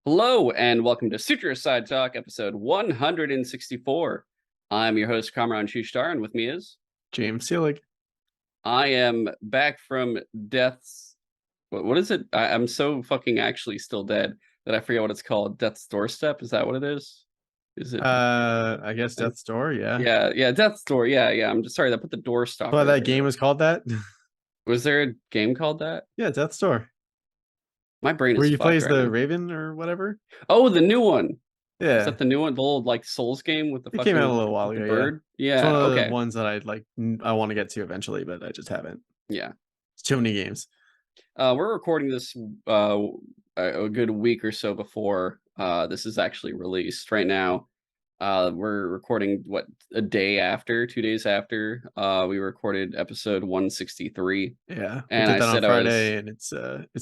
Hello and welcome to Sutro Sidetalk, episode 164. I'm your host, Kamran Shushtar, and with me is James Seelig. I am back from death's. What is it? I'm so fucking actually still dead that I forget what it's called. Death's doorstep. Is that what it is? Is it? I guess Death's Door, yeah. Yeah, Death's door. Yeah. I'm just sorry. I put the door Well, stopper that game there. was called that. Was there a game called that? Yeah, Death's Door. My brain Where is you play fucked as right the now. Raven or whatever. Oh, the new one. Is Yeah, that the new one? The old like Souls game with the it came out a fucking little while with the ago. Yeah, bird? it's one Yeah. of the Okay. ones that I want to get to eventually, but I just haven't. Yeah. It's too many games. We're recording this a good week or so before this is actually released. Right now, we're recording what a day after, 2 days after we recorded episode 163. Yeah, we And did I that on said I was Friday, and it's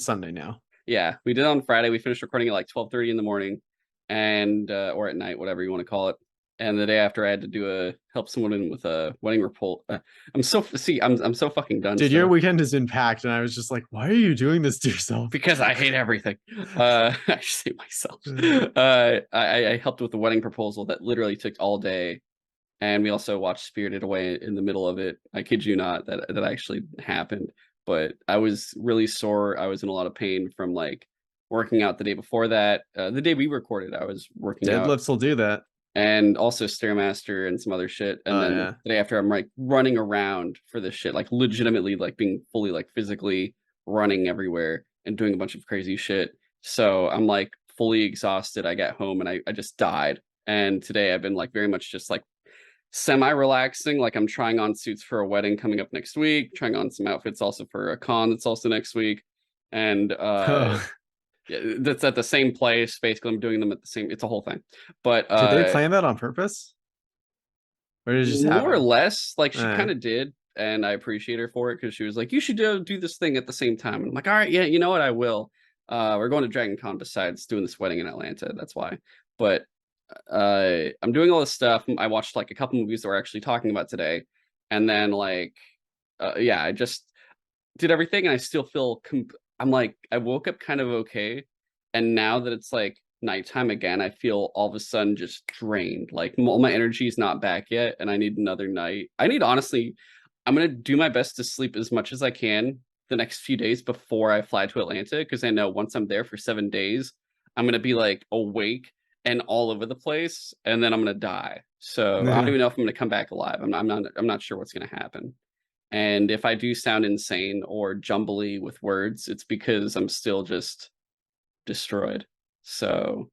Sunday now. yeah, we did it on Friday. We finished recording at like 12:30 in the morning, and or at night, whatever you want to call it. And the day after, I had to do a help someone with a wedding report. I'm so fucking done Dude, your still. weekend has been packed, and I was just like, why are you doing this to yourself? Because I hate everything. I just hate myself. Uh, I helped with the wedding proposal that literally took all day, and we also watched Spirited Away in the middle of it. I kid you not, that actually happened. But I was really sore. I was in a lot of pain from like working out the day before that. The day we recorded, I was working out, Deadlifts will do that. and also Stairmaster and some other shit. And Oh then yeah. the day after, I'm like running around for this shit, like legitimately, like being fully, like physically running everywhere and doing a bunch of crazy shit. So I'm like fully exhausted. I got home and I just died. And today I've been like very much just like semi relaxing. Like I'm trying on suits for a wedding coming up next week, trying on some outfits also for a con that's also next week. And Oh, yeah, that's at the same place. Basically, I'm doing them at the same. It's a whole thing, but did they plan that on purpose, or did it just more or happen? less, like she Eh. kind of did, and I appreciate her for it because she was like, "You should do this thing at the same time." And I'm like, "All right, yeah, you know what? I will." We're going to Dragon Con besides doing this wedding in Atlanta. That's why. But I'm doing all this stuff. I watched like a couple movies that we're actually talking about today, and then like, yeah, I just did everything, and I still feel. I'm like, I woke up kind of okay, and now that it's like nighttime again, I feel all of a sudden just drained. Like all my energy is not back yet, and I need another night. I need honestly, I'm gonna do my best to sleep as much as I can the next few days before I fly to Atlanta, because I know once I'm there for 7 days, I'm gonna be like awake and all over the place, and then I'm gonna die. So I don't even know if I'm gonna come back alive. I'm not sure what's gonna happen. And if I do sound insane or jumbly with words, it's because I'm still just destroyed. So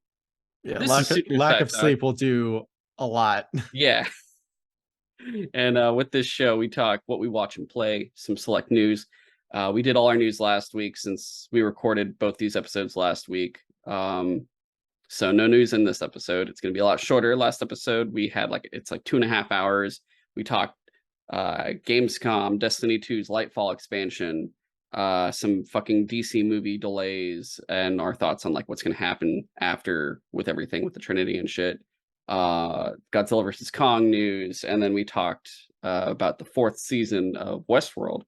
Yeah, this is Sutro lack Side of Talk. sleep will do a lot. Yeah. And with this show, we talk what we watch and play, some select news. We did all our news last week since we recorded both these episodes last week. So no news in this episode. It's going to be a lot shorter. Last episode, we had like, it's like 2.5 hours. We talked Gamescom, Destiny 2's Lightfall expansion, some fucking DC movie delays, and our thoughts on like what's going to happen after with everything with the Trinity and shit. Godzilla versus Kong news, and then we talked about the fourth season of Westworld.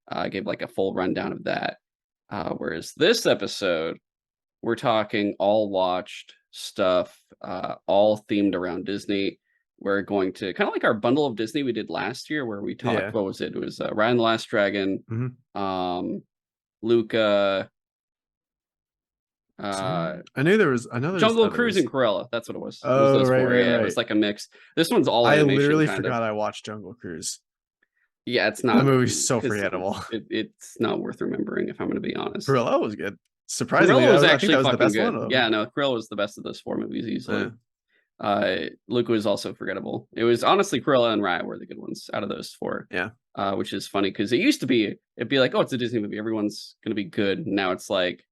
I gave like a full rundown of that. Whereas this episode, we're talking all watched stuff, all themed around Disney. We're going to kind of like our bundle of Disney we did last year, where we talked. Yeah. What was it? It was Ryan and the Last Dragon, Hmm. um, Luca, uh, I know there's Jungle Cruise, and others. Cruella. That's what it was. It was Oh, those right, four. right, Yeah, it right. was like a mix. This one's all I animation, literally kind of. forgot I watched Jungle Cruise. Yeah, it's That not movie's so because forgettable. it's not worth remembering if I'm going to be honest. Cruella was good. Surprisingly, Cruella was I think actually that was the fucking best one good. of them. Yeah, no, Cruella was the best of those four movies Yeah. easily. Luca was also forgettable. It was honestly Cruella and Raya were the good ones out of those four. Yeah. Which is funny because it used to be it'd be like, oh, it's a Disney movie, everyone's gonna be good. Now it's like,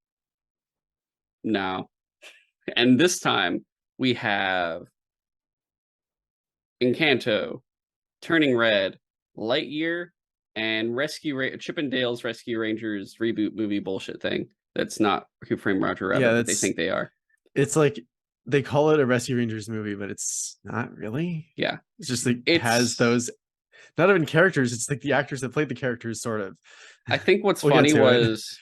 no. And this time we have Encanto, Turning Red, Lightyear, and Chip and Dale's Rescue Rangers reboot movie bullshit thing. That's not Who Framed Roger Yeah, Rabbit, but they think they are. it's like they call it a Rescue Rangers movie, but it's not really. Yeah, It's just like has it's those not even characters, it's like the actors that played the characters sort of. I think what's We'll get funny to it. was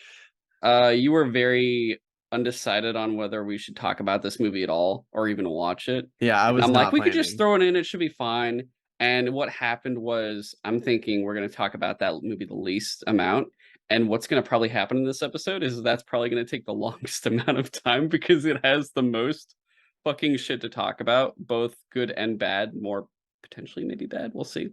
you were very undecided on whether we should talk about this movie at all or even watch it. Yeah, I And was I'm like, not we could just planning. throw it in, it should be fine. And what happened was, I'm thinking we're going to talk about that movie the least amount. And what's going to probably happen in this episode is that's probably going to take the longest amount of time because it has the most fucking shit to talk about, both good and bad, more potentially maybe bad. We'll see.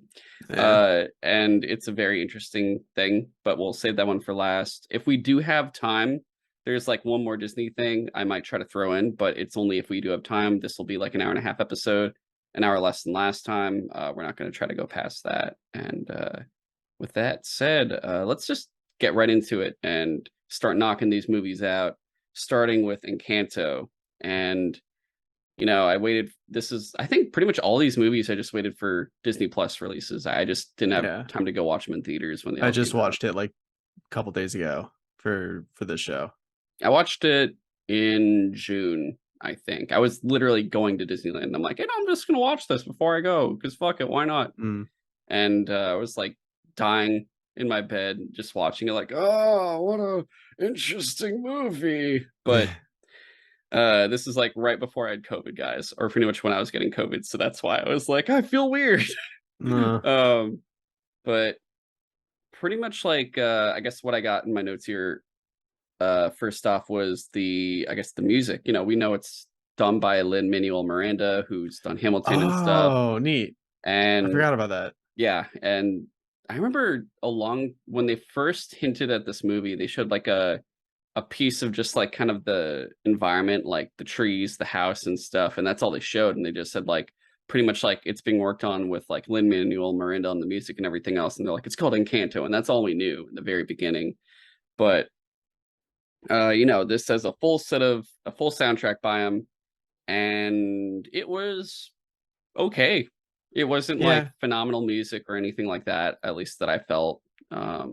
Yeah. And it's a very interesting thing, but we'll save that one for last. If we do have time, there's like one more Disney thing I might try to throw in, but it's only if we do have time. This will be like an hour and a half episode, an hour less than last time. We're not going to try to go past that. And with that said, let's just get right into it and start knocking these movies out, starting with Encanto. And I waited. This is, I think, pretty much all these movies. I just waited for Disney Plus releases. I just didn't have Yeah. time to go watch them in theaters when they I all just came out. watched it like a couple days ago for this show. I watched it in June, I think. I was literally going to Disneyland. I'm like, I'm just gonna watch this before I go because fuck it, why not? Mm. And I was like dying in my bed just watching it, like, oh, what a interesting movie. But this is like right before I had COVID, guys, or pretty much when I was getting COVID. So that's why I was like, I feel weird. No. um, but pretty much like I guess what I got in my notes here, first off was I guess the music. We know it's done by Lin-Manuel Miranda, who's done Hamilton and stuff. Oh, neat. I And forgot about that. yeah, and I remember along when they first hinted at this movie, they showed like a piece of just like kind of the environment, like the trees, the house and stuff, and that's all they showed. And they just said like pretty much like it's being worked on with like Lin-Manuel Miranda on the music and everything else. And they're like, it's called Encanto, and that's all we knew in the very beginning. But this has a full soundtrack by him, and it was okay. It wasn't like Yeah. phenomenal music or anything like that, at least that I felt. I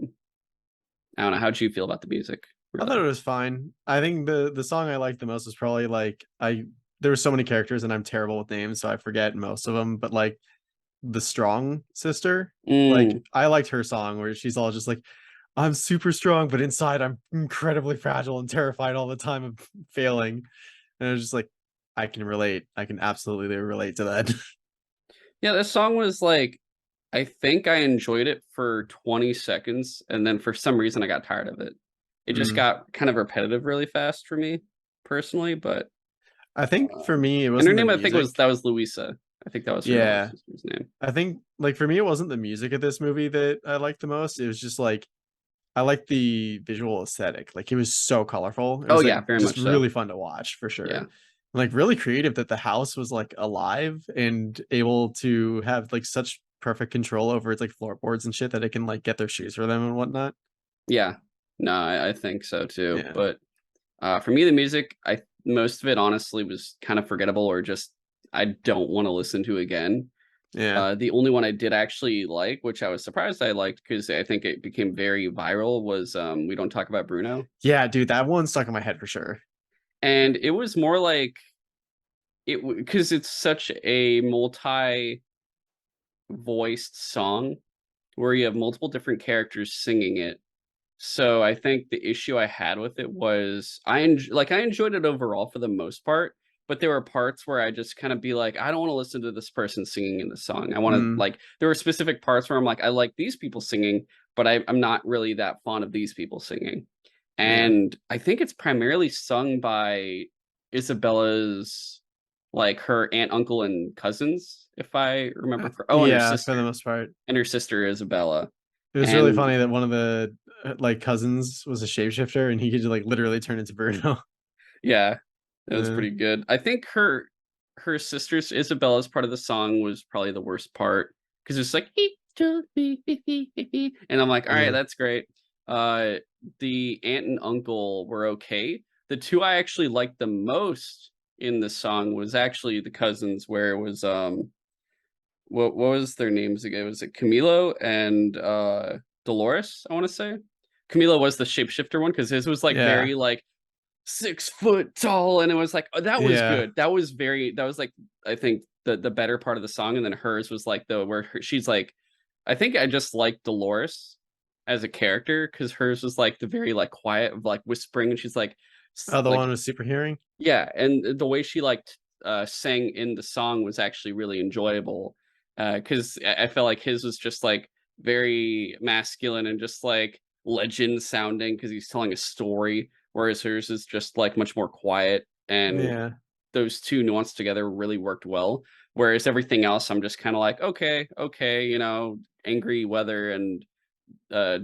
don't know. How'd you feel about the music, I thought it really? was fine. I think the song I liked the most was probably like there were so many characters and I'm terrible with names, so I forget most of them. But like the strong sister, like Mm, I liked her song where she's all just like, I'm super strong, but inside I'm incredibly fragile and terrified all the time of failing. And I was just like, I can relate. I can absolutely relate to that. yeah, this song was like, I think I enjoyed it for 20 seconds, and then for some reason I got tired of it. It just Mm. got kind of repetitive really fast for me personally, but I think for me it and her wasn't the name I think music. was Louisa. I think that was her real Yeah. sister's name. I think like for me it wasn't the music of this movie that I liked the most. It was just like I liked the visual aesthetic. Like it was so colorful. It Oh was like yeah, very just much so. really fun to watch for Yeah. sure. Like really creative that the house was like alive and able to have like such perfect control over its like floorboards and shit that it can like get their shoes for them and whatnot. Yeah. No, I think so too. Yeah. But for me, the music, I most of it honestly was kind of forgettable or just I don't want to listen to again. Yeah. The only one I did actually like, which I was surprised I liked because I think it became very viral, was "We Don't Talk About Bruno," Yeah, dude, that one stuck in my head for sure. and it was more like because it's such a multi-voiced song where you have multiple different characters singing it. So I think the issue I had with it was I enjoyed it overall for the most part, but there were parts where I just kind of be like, I don't want to listen to this person singing in the song. I want to Mm, like there were specific parts where I'm like, I like these people singing, but I'm not really that fond of these people singing. yeah. And I think it's primarily sung by Isabella's like her aunt, uncle, and cousins, if I remember correctly. Oh, and her Yeah, for the sister. most part. And her sister Isabella. It was really And funny that one of the like cousins was a shapeshifter and he could like literally turn into Bruno. yeah, that was Uh, pretty good. I think her sister's Isabella's part of the song was probably the worst part because it's like "He told me," and I'm like, all right, yeah. that's great. Uh, the aunt and uncle were okay. The two I actually liked the most in the song was actually the cousins, where it was what was their names again? Was it Camilo and Dolores? I want to say Camilo was the shapeshifter one because his was like Yeah. very like 6 foot tall, and it was like, oh, that was Yeah. good. That was like I think the better part of the song, and then hers was like she's like, I think I just like Dolores as a character because hers was like the very like quiet of like whispering, and she's like, Oh, the Like, one with super hearing. yeah, and the way she like sang in the song was actually really enjoyable. Because I felt like his was just like very masculine and just like legend sounding because he's telling a story, whereas hers is just like much more quiet. And Yeah, those two nuanced together really worked well. Whereas everything else, I'm just kind of like, okay, okay, angry weather and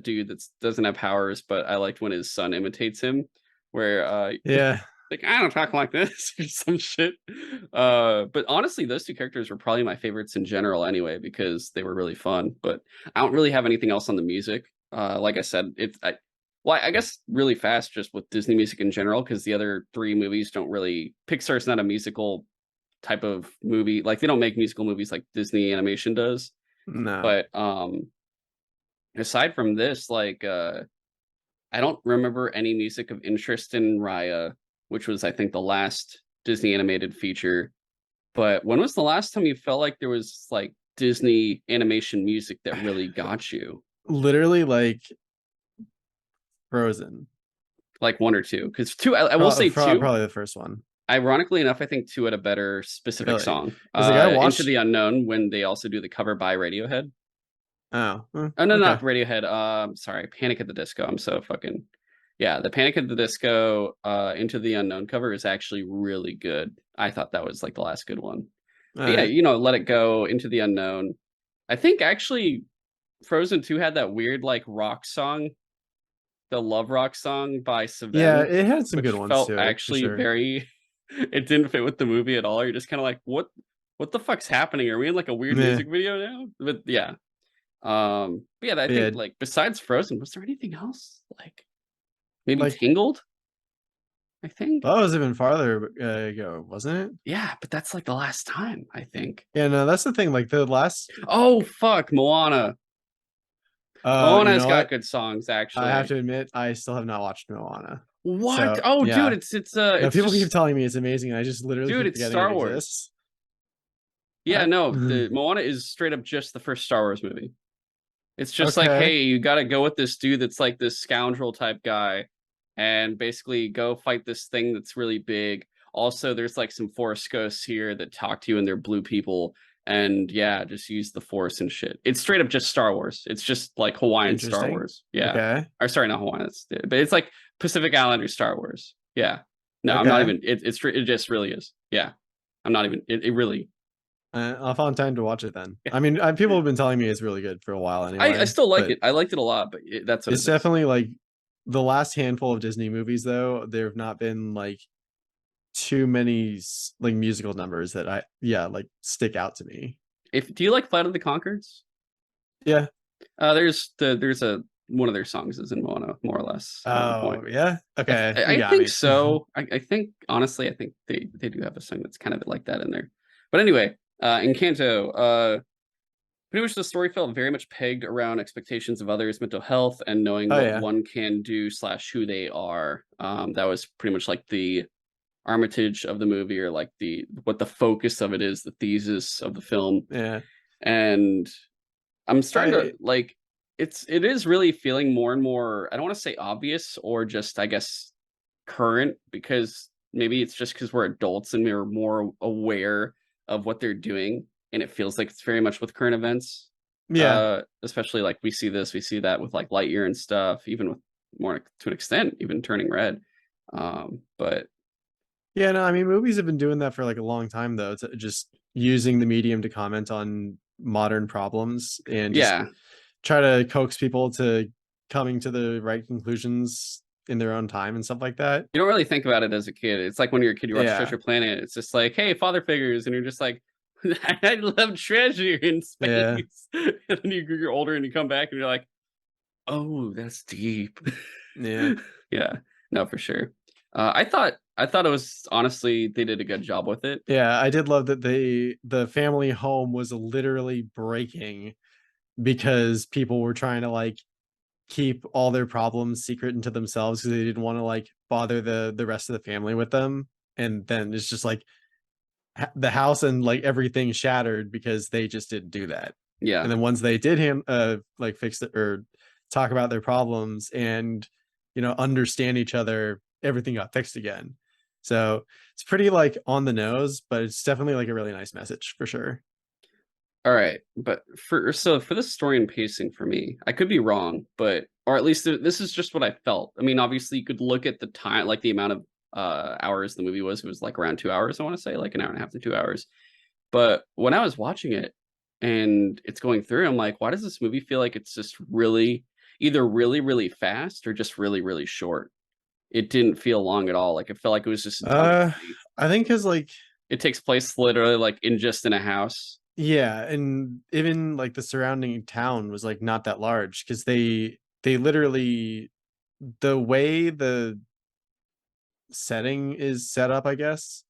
dude that doesn't have powers, but I liked when his son imitates him, where yeah, like I don't talk like this or some shit. But honestly, those two characters were probably my favorites in general anyway because they were really fun. But I don't really have anything else on the music. Like I said, well, I guess really fast just with Disney music in general because the other three movies don't really. Pixar's not a musical type of movie. Like they don't make musical movies like Disney animation does. no. But aside from this, like I don't remember any music of interest in Raya, which was I think the last Disney animated feature. But when was the last time you felt like there was like Disney animation music that really got you? Literally like Frozen. Like one or two? Because two, I will say two. Probably the first one. Ironically enough, I think two had a better specific Really, song. because like I Into watched. the Unknown when they also do the cover by Radiohead. Oh, Oh no, okay. not Radiohead. Sorry, Panic at the Disco. I'm so fucking yeah. The Panic at the Disco, Into the Unknown cover is actually really good. I thought that was like the last good one. All But yeah, right. Let It Go, Into the Unknown. I think actually Frozen 2 had that weird like rock song, the Love Rock song by Yeah, Savem, it had some which good ones felt to it for actually sure. very it didn't fit with the movie at all. You're just kind of like, what the fuck's happening? Are we in like a weird Yeah, music video now? But yeah. But yeah, I think yeah. like besides Frozen, was there anything else? Like maybe Like Tangled, I think. that was even farther ago, wasn't it? Yeah, but that's like the last time, I think. Yeah, no, that's the thing. Like the last. Oh fuck, Moana. You Moana's know got what? good songs I have actually. to admit, I still have not watched Moana. What? So Oh dude, yeah, it's no, it's people keep just telling me it's amazing. I just literally dude, keep it's forgetting it Star Wars. exists. Yeah, no, the Moana is straight up just the first Star Wars movie. It's just like, Okay, hey, you got to go with this dude that's like this scoundrel type guy and basically go fight this thing that's really big. Also, there's like some force ghosts here that talk to you and they're blue people. And yeah, just use the force and shit. It's straight up just Star Wars. It's just like Hawaiian Star interesting. Wars. Yeah. Okay, Or sorry, not Hawaiian. But it's like Pacific Islander Star Wars. Yeah. No, I'm not okay. even. It just really is. Yeah. I'm not even. It really. I'll find time to watch it then. Yeah. I mean, people have been telling me it's really good for a while I anyway, still like but it. I liked it a lot, but that's what it's it is. definitely like the last handful of Disney movies though, there have not been like too many like musical numbers that like stick out to me. If do you like Flight of the Conchords? Yeah. There's a one of their songs is in Moana, more or less, at one point. Oh, yeah. Okay, you I got think me. so. I think honestly, I think they do have a song that's kind of like that in there. But anyway, Encanto, pretty much the story felt very much pegged around expectations of others' mental health and knowing Oh what yeah, one can do slash who they are. That was pretty much like the Armitage of the movie, or like the what the focus of it is, the thesis of the film. yeah. And I'm starting to I like it is really feeling more and more, I don't want to say obvious or just I guess current, because maybe it's just because we're adults and we're more aware of what they're doing, and it feels like it's very much with current events. yeah. Especially like we see that with like Lightyear and stuff, even with more to an extent, even Turning Red. But Yeah, no, I mean movies have been doing that for like a long time though. It's just using the medium to comment on modern problems and just yeah, try to coax people to coming to the right conclusions in their own time and stuff like that. you don't really think about it as a kid. It's like when you're a kid, you watch Yeah. Treasure Planet. It's just like, hey, father figures, and you're just like, I love treasure in Yeah. space. And then you're older and you come back and you're like, oh, that's deep. Yeah. Yeah, no, for sure. I thought it was honestly they did a good job with it. Yeah, I did love that the family home was literally breaking because people were trying to like keep all their problems secret into themselves because they didn't want to like bother the rest of the family with them. And then it's just like the house and like everything shattered because they just didn't do that. Yeah, And then once they did like fix it or talk about their problems and understand each other, everything got fixed again. So it's pretty like on the nose, but it's definitely like a really nice message for sure. All right, but for this story and pacing for me, I could be wrong, but or at least this is just what I felt. I mean, obviously you could look at the time, like the amount of hours the movie was. It was like around 2 hours, I want to say, like an hour and a half to 2 hours. But when I was watching it and it's going through, I'm like, why does this movie feel like it's just really either really, really fast or just really, really short? It didn't feel long at all. Like it felt like it was just a dog Uh, movie. I think because like It takes place literally like in just in a house. yeah, and even like the surrounding town was like not that large because they literally the way the setting is set up, I guess,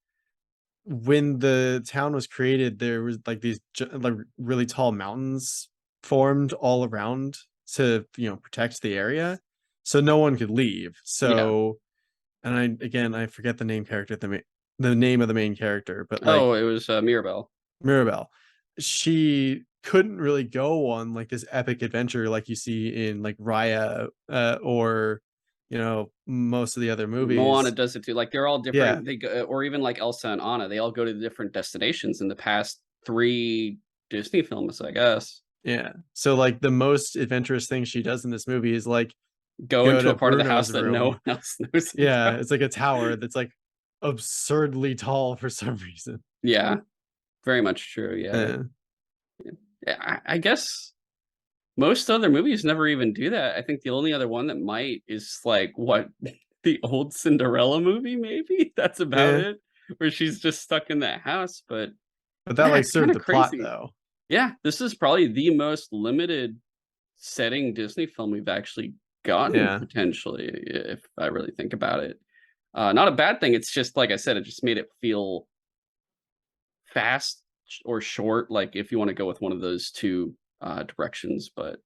when the town was created, there was like these like really tall mountains formed all around to protect the area, so no one could leave. Yeah. So, and I forget the the name of the main character, but like Oh, it was Mirabelle. Mirabelle, she couldn't really go on like this epic adventure like you see in like Raya, or most of the other Moana movies. does it too. Like they're all Yeah, different. They go, or even like Elsa and Anna, they all go to different destinations in the past three Disney films, I guess. yeah. So like the most adventurous thing she does in this movie is like Go go into a to part of the house Bruno's that no room. one else knows Yeah, about. it's like a tower that's like absurdly tall for some reason. Yeah, very much true. Yeah. Uh, Yeah, I guess most other movies never even do that. I think the only other one that might is like what the old Cinderella movie, maybe that's about yeah, it, where she's just stuck in that house. But but that yeah, like it's kind served of the plot crazy. though. Yeah, this is probably the most limited setting Disney film we've actually gotten Yeah, potentially, if I really think about it. Not a bad thing. It's just like I said, it just made it feel fast or short. Like if you want to go with one of those two directions, but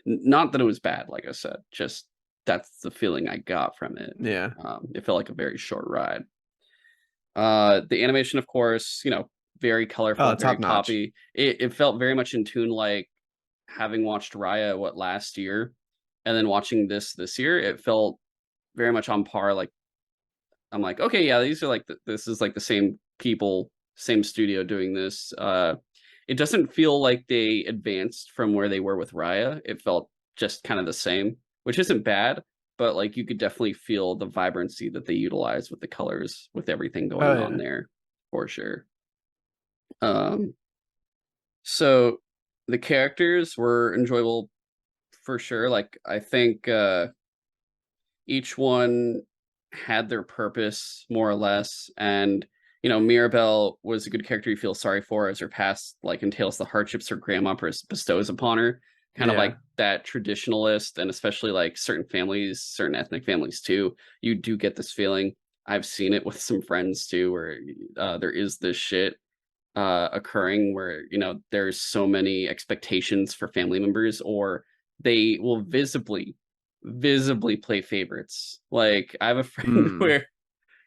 not that it was bad. Like I said, just that's the feeling I got from it. yeah. It felt like a very short ride. The animation, of course, very Oh, colorful, very top notch. poppy. It felt very much in tune, like having watched Raya last year, and then watching this year, it felt very much on par. Like I'm like, okay, yeah, these are like this is like the same people, same studio doing this. It doesn't feel like they advanced from where they were with Raya. It felt just kind of the same, which isn't bad, but like you could definitely feel the vibrancy that they utilize with the colors, with everything Oh going on yeah. there, for sure. Um, so the characters were enjoyable for sure. Like I think each one had their purpose more or less, and Mirabelle was a good character you feel sorry for as her past like entails the hardships her grandma bestows upon her, kind of Yeah. like that traditionalist, and especially like certain families, certain ethnic families too, you do get this feeling. I've seen it with some friends too, where there is this shit occurring where there's so many expectations for family members, or they will visibly play favorites. Like I have a friend Hmm. where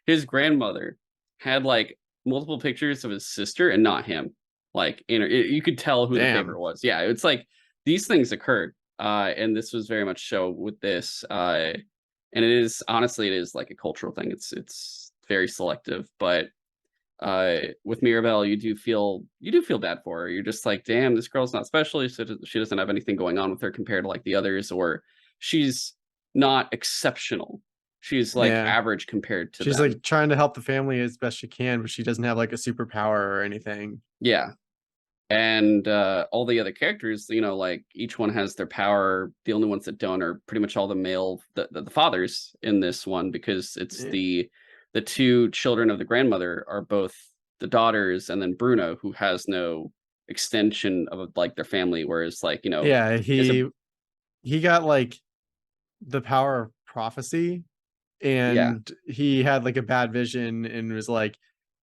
his grandmother had like multiple pictures of his sister and not him. Like you could tell who the favorite Damn. was. Yeah, it's like these things occurred, and this was very much so with this. And it is honestly, it is like a cultural thing. It's very selective, but with Mirabelle, you do feel bad for her. You're just like, damn, this girl's not special. She doesn't have anything going on with her compared to like the others, or she's not exceptional. She's like Yeah. average compared to She's them. like trying to help the family as best she can, but she doesn't have like a superpower or anything. Yeah. And all the other characters, like each one has their power. The only ones that don't are pretty much all the male the fathers in this one, because it's Yeah. the two children of the grandmother are both the daughters, and then Bruno, who has no extension of like their family, whereas like Yeah, is a he got like the power of prophecy, yeah, and he had like a bad vision and was like,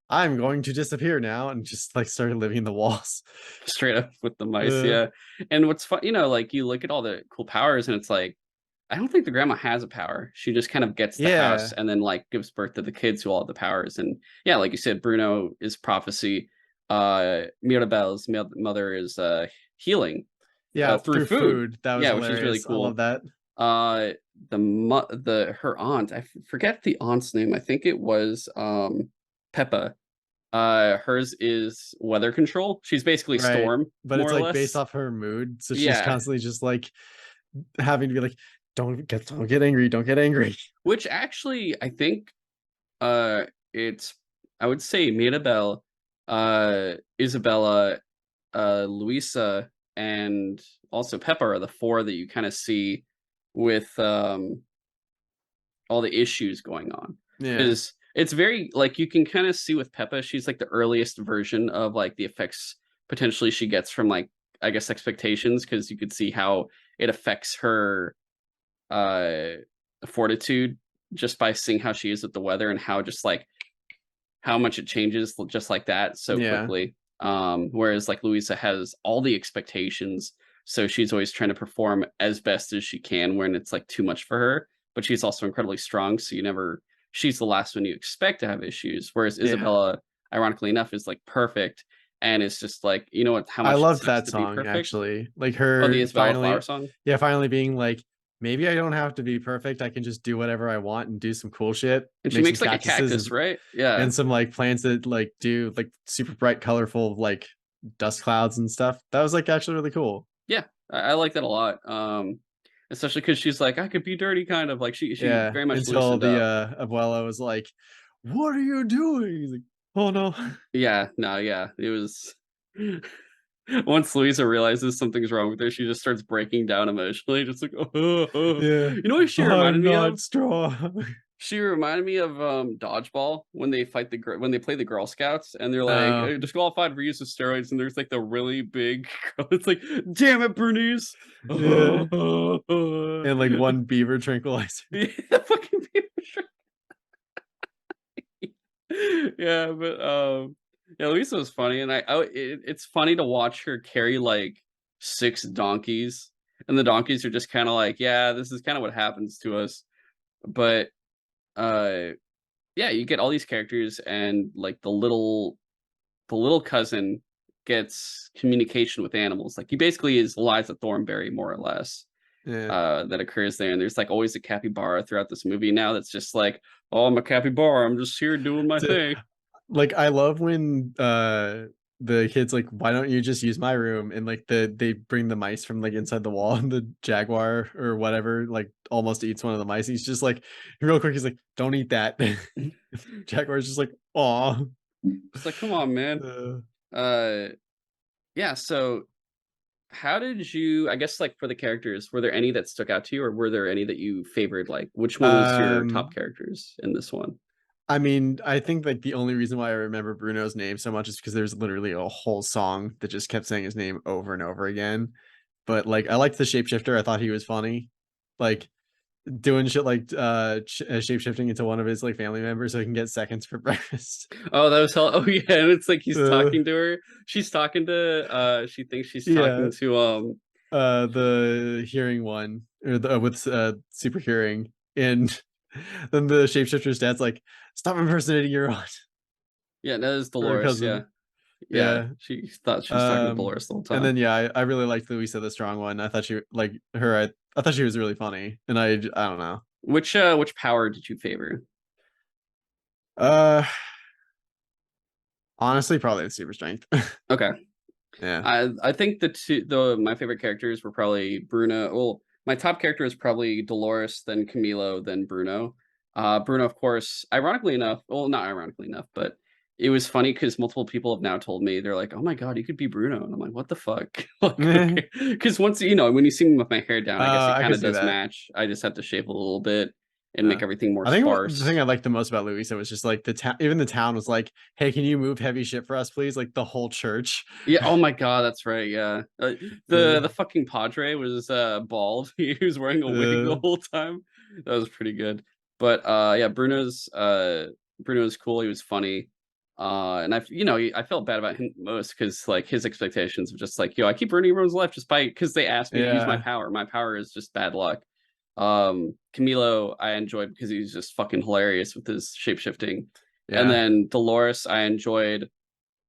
I'm going to disappear now, and just like started living in the walls. straight up with the mice. uh Yeah. And what's fun, like you look at all the cool powers and it's like, I don't think the grandma has a power. She just kind of gets the house yeah. and then like gives birth to the kids who all have the powers. And yeah, like you said, Bruno is prophecy. Mirabelle's mother is healing Yeah, through through food. food. That was Yeah, which is really hilarious. I love cool. that. Uh, her aunt, forget the aunt's name. I think it was Peppa. Hers is weather control. She's basically Right. Storm, But more it's or like based less. off her mood. So she's Yeah, constantly just like having to be like, don't get angry, don't get angry. which actually I think uh it's I would say Mirabelle, Isabella, Luisa, and also Peppa are the four that you kind of see with all the issues going on. Yeah. Because it's very like you can kind of see with Peppa, she's like the earliest version of like the effects potentially she gets from like I guess expectations, because you could see how it affects her uh fortitude just by seeing how she is with the weather and how just like how much it changes just like that so Yeah. quickly. Whereas like Louisa has all the expectations, so she's always trying to perform as best as she can when it's like too much for her. But she's also incredibly strong, so you never. She's the last one you expect to have issues. Whereas Yeah. Isabella, ironically enough, is like perfect and it's just like you know what how I much it loved sucks that to be song perfect. actually. Like Oh, the her Isabella flower finally, song. yeah, finally being like, maybe I don't have to be perfect. I can just do whatever I want and do some cool shit. And she Make some makes like a cactuses cactus, right? Yeah. and some like plants that like do like super bright, colorful like dust clouds and stuff. That was like actually really cool. Yeah, I like that a lot. Especially because she's like, I could be dirty, kind of like she Yeah. very much Until loosened the up. abuela was like, what are you doing? He's like, oh no. Yeah, no, yeah, it was. Once Louisa realizes something's wrong with her, she just starts breaking down emotionally, just like, oh, oh. Yeah. You know what she reminded I'm me not of? strong. She reminded me of dodgeball when they fight when they play the Girl Scouts and they're like Oh, disqualified for use of steroids and there's like the really big girl. It's like, damn it, Bernice. yeah. Yeah, And like one beaver tranquilizer. fucking yeah, but yeah, Lisa was funny, and it's funny to watch her carry like six donkeys, and the donkeys are just kind of like, yeah, this is kind of what happens to us. But uh, yeah, you get all these characters, and like the little cousin gets communication with animals. Like he basically is Eliza Thornberry, more or less. Yeah. That occurs there, and there's like always a capybara throughout this movie now. That's just like, oh, I'm a capybara. I'm just here doing my To, thing. like I love when the kids like, why don't you just use my room? And like they bring the mice from like inside the wall and the jaguar or whatever like almost eats one of the mice. He's just like real quick, he's like, don't eat that. Jaguar's just like, aw. It's like, come on, man. Uh, Uh, yeah. So, how did you? I guess, like for the characters, were there any that stuck out to you, or were there any that you favored? Like, which one was your top um characters in this one? I mean, I think like the only reason why I remember Bruno's name so much is because there's literally a whole song that just kept saying his name over and over again. But like I liked the shapeshifter. I thought he was funny. Like doing shit like shapeshifting into one of his like family members so he can get seconds for breakfast. Oh, that was hell. Oh yeah, and it's like he's Uh, talking to her. She's talking to. She thinks she's yeah, talking to. the hearing one or the with super hearing, and then the shapeshifter's dad's like, "Stop impersonating your aunt Yeah, that is or Dolores. Yeah, cousin." yeah. Yeah. She thought she was talking to Dolores the whole And time. then yeah, I really liked Louisa the strong one. I thought she like her. I thought she was really funny, and I don't know. Which power did you favor? Uh, honestly, probably the super strength. Okay. Yeah. I think the my favorite characters were probably Bruno. Well, my top character is probably Dolores, then Camilo, then Bruno. Bruno, of course, ironically enough, well, not ironically enough, but it was funny because multiple people have now told me they're like, "Oh my god, you could be Bruno," and I'm like, "What the fuck?" Like, okay, because once you know when you see me with my hair down, I guess it I kind could of see does that. match. I just have to shape a little bit and make everything more I think the thing sparse. I liked the most about Louisa was just like the town. Even the town was like, "Hey, can you move heavy shit for us, please?" Like the whole church. Yeah. Oh my God, that's right. Yeah. Yeah. The fucking Padre was bald. He was wearing a wig the whole time. That was pretty good. But yeah, Bruno's cool. He was funny. And I felt bad about him most because like his expectations of just like, yo, I keep ruining everyone's life just by because they asked me to use my Yeah. power. My power is just bad luck. Camilo I enjoyed because he was just fucking hilarious with his shape shifting. And Yeah. then Dolores I enjoyed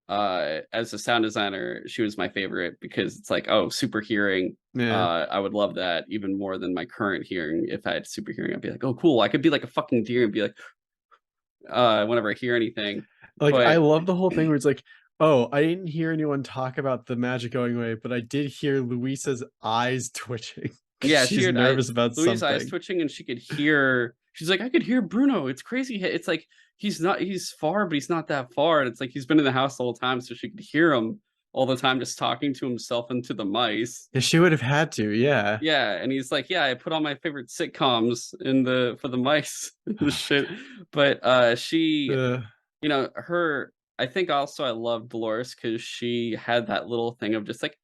as a sound designer, she was my favorite because it's like, oh, super hearing. Yeah. I would love that even more than my current hearing. If I had super hearing, I'd be like, oh, cool. I could be like a fucking deer and be like, whenever I hear anything. Like, I But love the whole thing where it's like, oh, I didn't hear anyone talk about the magic going away, but I did hear Luisa's eyes twitching 'cause yeah, she she's heard nervous about Louis' eyes something. twitching, and she could hear. She's like, I could hear Bruno. It's crazy. It's like he's far, but he's not that far. And it's like he's been in the house the whole time, so she could hear him all the time, just talking to himself and to the mice. Yeah, she would have had to, yeah. Yeah, and he's like, yeah, I put on my favorite sitcoms in the for the mice and the Oh my shit. But she, god. her. I think also I love Dolores because she had that little thing of just like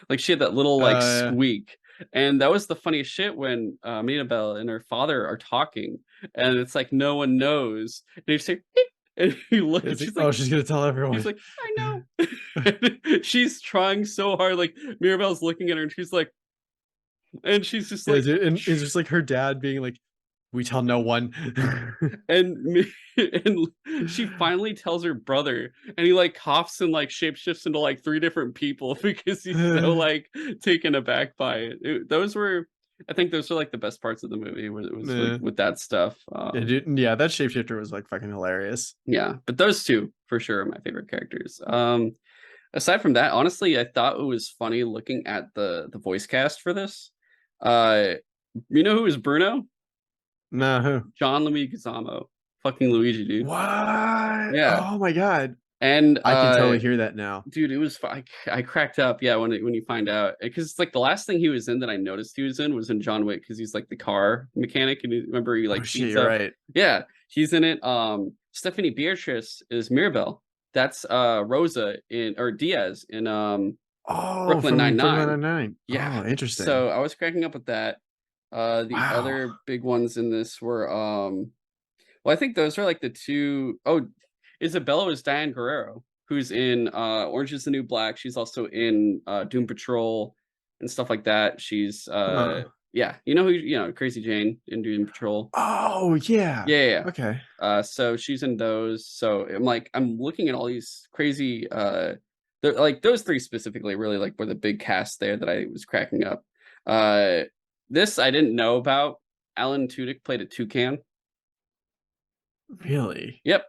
like, she had that little, like, Yeah. squeak, and that was the funniest shit when, Mirabel and her father are talking, and it's like no one knows, and you say, "Beep," and you look, and It's like, she's like oh, she's gonna tell he's everyone. like, "I know." And she's trying so hard, like, Mirabel's looking at her, and she's like and she's just Yeah, like, dude, and it's "Shh." just like her dad being like, "We tell no one." And me and she finally tells her brother, and he, like, coughs and, like, shapeshifts into, like, 3 different people because he's so, like, taken aback by it. Those were I think those were, like, the best parts of the movie was it was, like, Yeah. with that stuff, Yeah, dude, yeah, that shapeshifter was, like, fucking hilarious. yeah, but those 2 for sure are my favorite characters. Aside from that, honestly, I thought it was funny looking at the voice cast for this. Uh, you know who is Bruno? No, who? John Leguizamo, fucking Luigi, dude. What? Yeah, Oh my god. and, I can totally hear that now. dude, it was I cracked up, yeah, when you find out because it's like the last thing he was in that I noticed he was in John Wick because he's like the car mechanic and remember he Oh like shit, beats you're up. right. Yeah, he's in it. Stephanie Beatrice is Mirabel. That's Rosa in or Diaz in Oh, Brooklyn from Brooklyn Nine-Nine. Nine-Nine. Yeah, Oh, interesting. so I was cracking up with that. The Wow. other big ones in this were well, I think those are like the two oh, Isabella is Diane Guerrero, who's in, Orange Is the New Black. She's also in, Doom Patrol and stuff like that. She's, Huh. yeah, who Crazy Jane in Doom Patrol. Oh, yeah. Yeah, yeah, yeah. Okay. So she's in those. So I'm like, I'm looking at all these crazy, they're like those 3 specifically really like were the big cast there that I was cracking up. Uh, this I didn't know about. Alan Tudyk played a toucan. Really? Yep.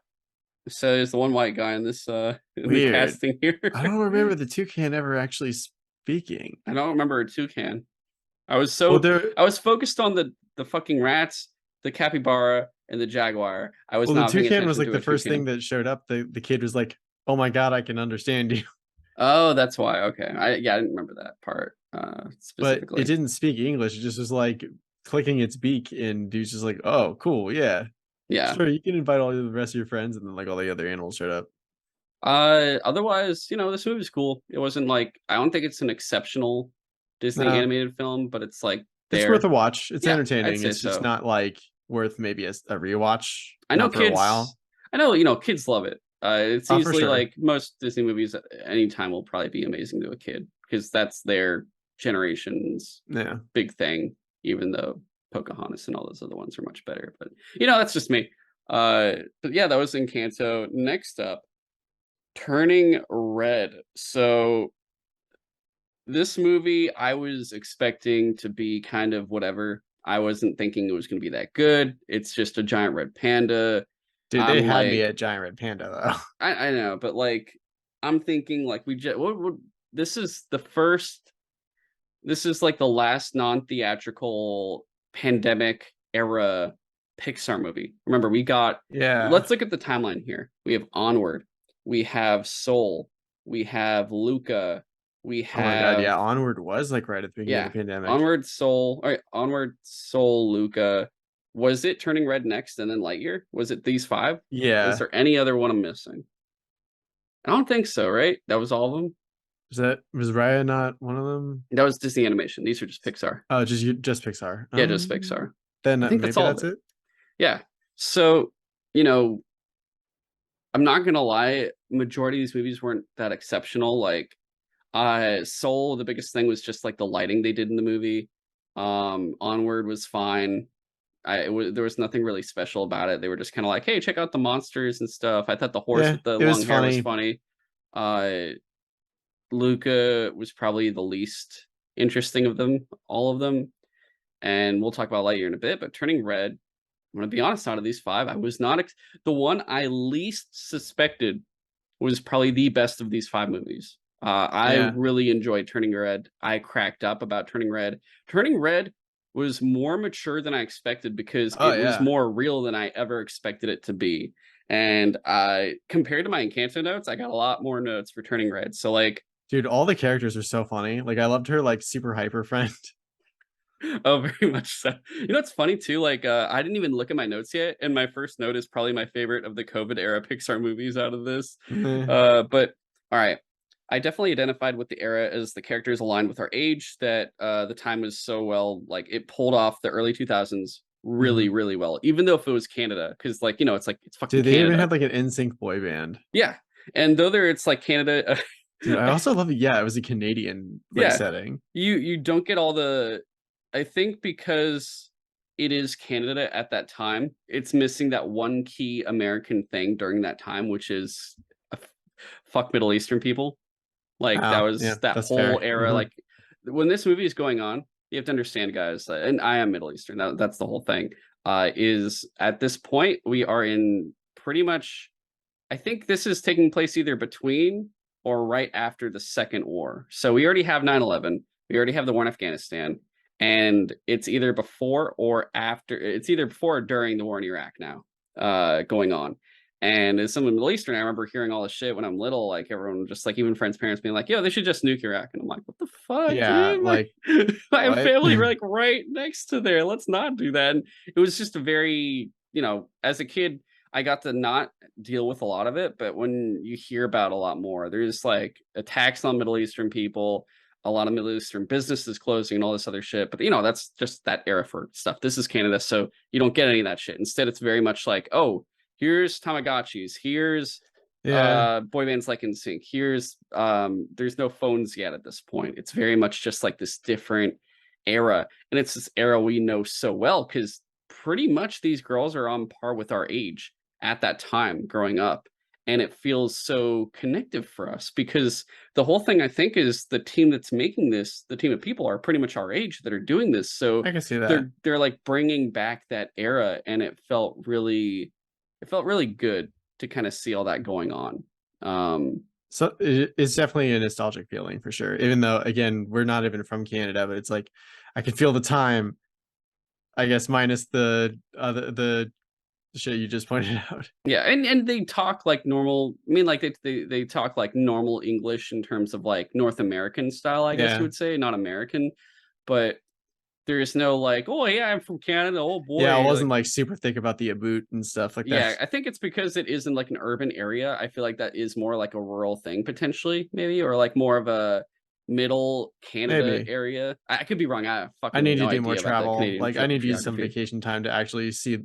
So there's the one white guy in this in the Weird. casting here. I don't remember the toucan ever actually speaking. I don't remember a toucan. Well, there I was focused on the fucking rats, the capybara, and the jaguar. I was well, the not paying toucan was, attention like, to the a first thing toucan. that showed up. The kid was like, "Oh my god, I can understand you." Oh, that's why. Okay. I didn't remember that part But it specifically. didn't speak English, it just was, like, clicking its beak, and dude's just like, "Oh, cool, yeah. Yeah. Sure, you can invite all the rest of your friends," and then, like, all the other animals showed up. Otherwise, this movie's cool. It wasn't like I don't think it's an exceptional Disney No, animated film, but it's like it's worth there. a watch, it's Yeah, I'd entertaining, say it's just so. not, like, worth maybe a rewatch, I know not for a kids while. I know, kids love it. It's Oh, for easily sure. like most Disney movies at any time will probably be amazing to a kid because that's their generation's Yeah. big thing, even though Pocahontas and all those other ones are much better. But that's just me. But yeah, that was Encanto. Next up, Turning Red. So this movie I was expecting to be kind of whatever. I wasn't thinking it was gonna be that good. It's just a giant red panda. Dude, they I'm had me like at Giant Red Panda, though. I know, but, like, I'm thinking, like, we just what this is the first this is, like, the last non-theatrical pandemic era Pixar movie. Remember, we got Yeah. let's look at the timeline here. We have Onward, we have Soul, we have Luca, we Oh my god, have yeah, Onward was, like, right at the beginning of yeah, the pandemic. Onward, Soul alright, Onward, Soul, Luca. Was it Turning Red next and then Lightyear? Was it these 5? Is Yeah. there any other one I'm missing? I don't think so, right? That was all of them? Was Raya not one of them? That was Disney Animation. These are just Pixar. Oh, just Pixar. Yeah, just Pixar. Then, I think that's maybe all of that's it. it? Yeah. So, you know, I'm not gonna lie, majority of these movies weren't that exceptional. Like, Soul, the biggest thing was just like the lighting they did in the movie. Onward was fine. There was nothing really special about it. They were just kind of like, hey, check out the monsters and stuff. I thought the horse Yeah, with the it was long hair was funny. funny. Uh, Luca was probably the least interesting of them, all of them. And we'll talk about Lightyear in a bit, but Turning Red, I'm gonna be honest, out of these five, I was not the one I least suspected was probably the best of these five movies. I Yeah. really enjoyed Turning Red. I cracked up about Turning Red. Turning Red was more mature than I expected because Oh it was yeah. more real than I ever expected it to be. And compared to my Encanto notes, I got a lot more notes for Turning Red. So like, Dude, all the characters are so funny. Like I loved her like super hyper friend. oh, very much so. You know, it's funny too. Like, I didn't even look at my notes yet, and my first note is probably my favorite of the COVID era Pixar movies out of this. Eh, But all right, I definitely identified with the era as the characters aligned with our age. That the time was so well, like it pulled off the early 2000s really, mhm. really well. Even though if it was Canada, because like it's like it's fucking Dude, they even Canada. had like an NSYNC boy band. Yeah, and though it's like Canada, Dude, I also love it. Yeah, it was a Canadian like yeah, setting. you don't get all the I think because it is Canada at that time, it's missing that one key American thing during that time, which is fuck Middle Eastern people. Like that Oh, yeah, was that that's whole fair. era. Mhm. Like when this movie is going on, you have to understand, guys, and I am Middle Eastern. That's the whole thing. Is at this point we are in pretty much I think this is taking place either between or right after the second war. So we already have 9/11. We already have the war in Afghanistan. And it's either before or after, it's either before or during the war in Iraq now, going on. And as someone Middle Eastern, I remember hearing all this shit when I'm little, like everyone just like even friends' parents being like, yo, they should just nuke Iraq. And I'm like, what the fuck, Yeah, dude? Like like I have what? family like right next to there. Let's not do that. And it was just a very, as a kid, I got to not deal with a lot of it, but when you hear about a lot more, there's like attacks on Middle Eastern people, a lot of Middle Eastern businesses closing and all this other shit. But that's just that era for stuff. This is Canada, so you don't get any of that shit. Instead, it's very much like, oh, here's Tamagotchis, here's Yeah. boy bands like NSYNC, here's there's no phones yet at this point. It's very much just like this different era. And it's this era we know so well because pretty much these girls are on par with our age at that time growing up. And it feels so connective for us because the whole thing I think is the team that's making this, the team of people are pretty much our age that are doing this. So I can see that. they're like bringing back that era, and it felt really good to kind of see all that going on. So it's definitely a nostalgic feeling for sure. Even though again, we're not even from Canada, but it's like I can feel the time, I guess minus the shit you just pointed out. Yeah, and they talk like normal. I mean, like they talk like normal English in terms of like North American style, I guess you Yeah. would say, not American. But there's no like, oh yeah, I'm from Canada. Oh Yeah, I boy, wasn't like like super thick about the boot and stuff like that. yeah. I think it's because it isn't like an urban area. I feel like that is more like a rural thing potentially, maybe, or like more of a middle Canada Maybe. area. I could be wrong. I have I fucking need to no do more idea about the travel. Canadian Like I need to use some geography. vacation time to actually see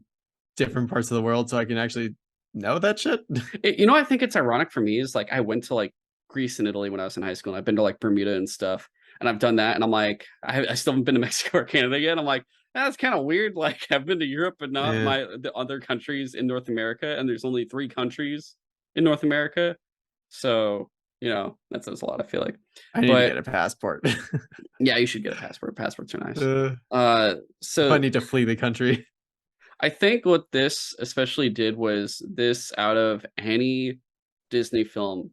different parts of the world so I can actually know that shit. I think it's ironic for me is like I went to like Greece and Italy when I was in high school, and I've been to like Bermuda and stuff, and I've done that, and I'm like, I still haven't been to Mexico or Canada yet. I'm like, that's kind of weird. Like I've been to Europe, but not Yeah. the other countries in North America, and there's only three countries in North America, so that says a lot. I feel like, I need to but get a passport. yeah, you should get a passport. Passports are nice. uh, if I So need to flee the country. I think what this especially did was this out of any Disney film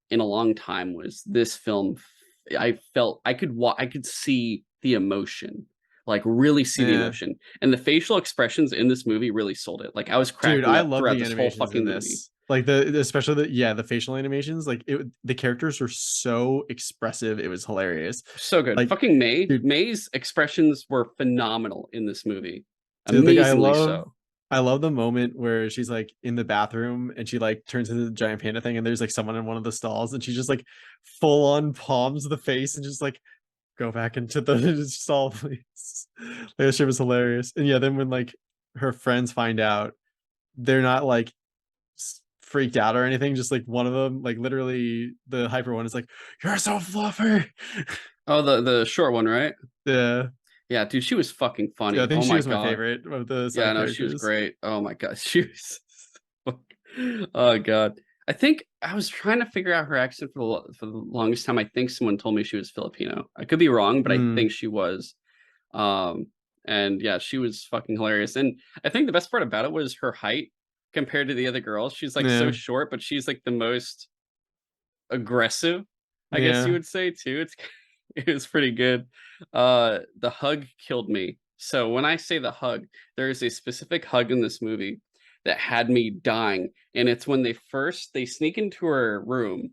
in a long time was this film. I felt I could see the emotion, like really see the Yeah. emotion, and the facial expressions in this movie really sold it. Like I was Dude, cracking I up love throughout the this whole animations in fucking movie. this. Like especially the facial animations, like the characters were so expressive. It was hilarious. So good. Like, Fucking dude, May's expressions were phenomenal in this movie, dude, like amazingly so. I love the moment where she's like in the bathroom and she like turns into the giant panda thing and there's like someone in one of the stalls and she just like full on palms the face and just like go back into the stall, please. Like, that shit was hilarious. And yeah, then when like her friends find out, they're not like freaked out or anything. Just like one of them, like literally the hyper one is like, "You're so fluffy." Oh, the short one, right? Yeah, Yeah, dude, she was fucking yeah. I funny. think Oh she my was my god. favorite of the Yeah, side no, she was characters. great. Oh my god, she was. Oh god. I think I was trying to figure out her accent for the longest time. I think someone told me she was Filipino. I could be wrong, but I Mm, think she was. Um, and yeah, she was fucking hilarious. And I think the best part about it was her height compared to the other girls. She's like so yeah, short, but she's like the most aggressive, I guess you yeah. would say too. It's it was pretty good. The hug killed me. So when I say the hug, there is a specific hug in this movie that had me dying, and it's when they sneak into her room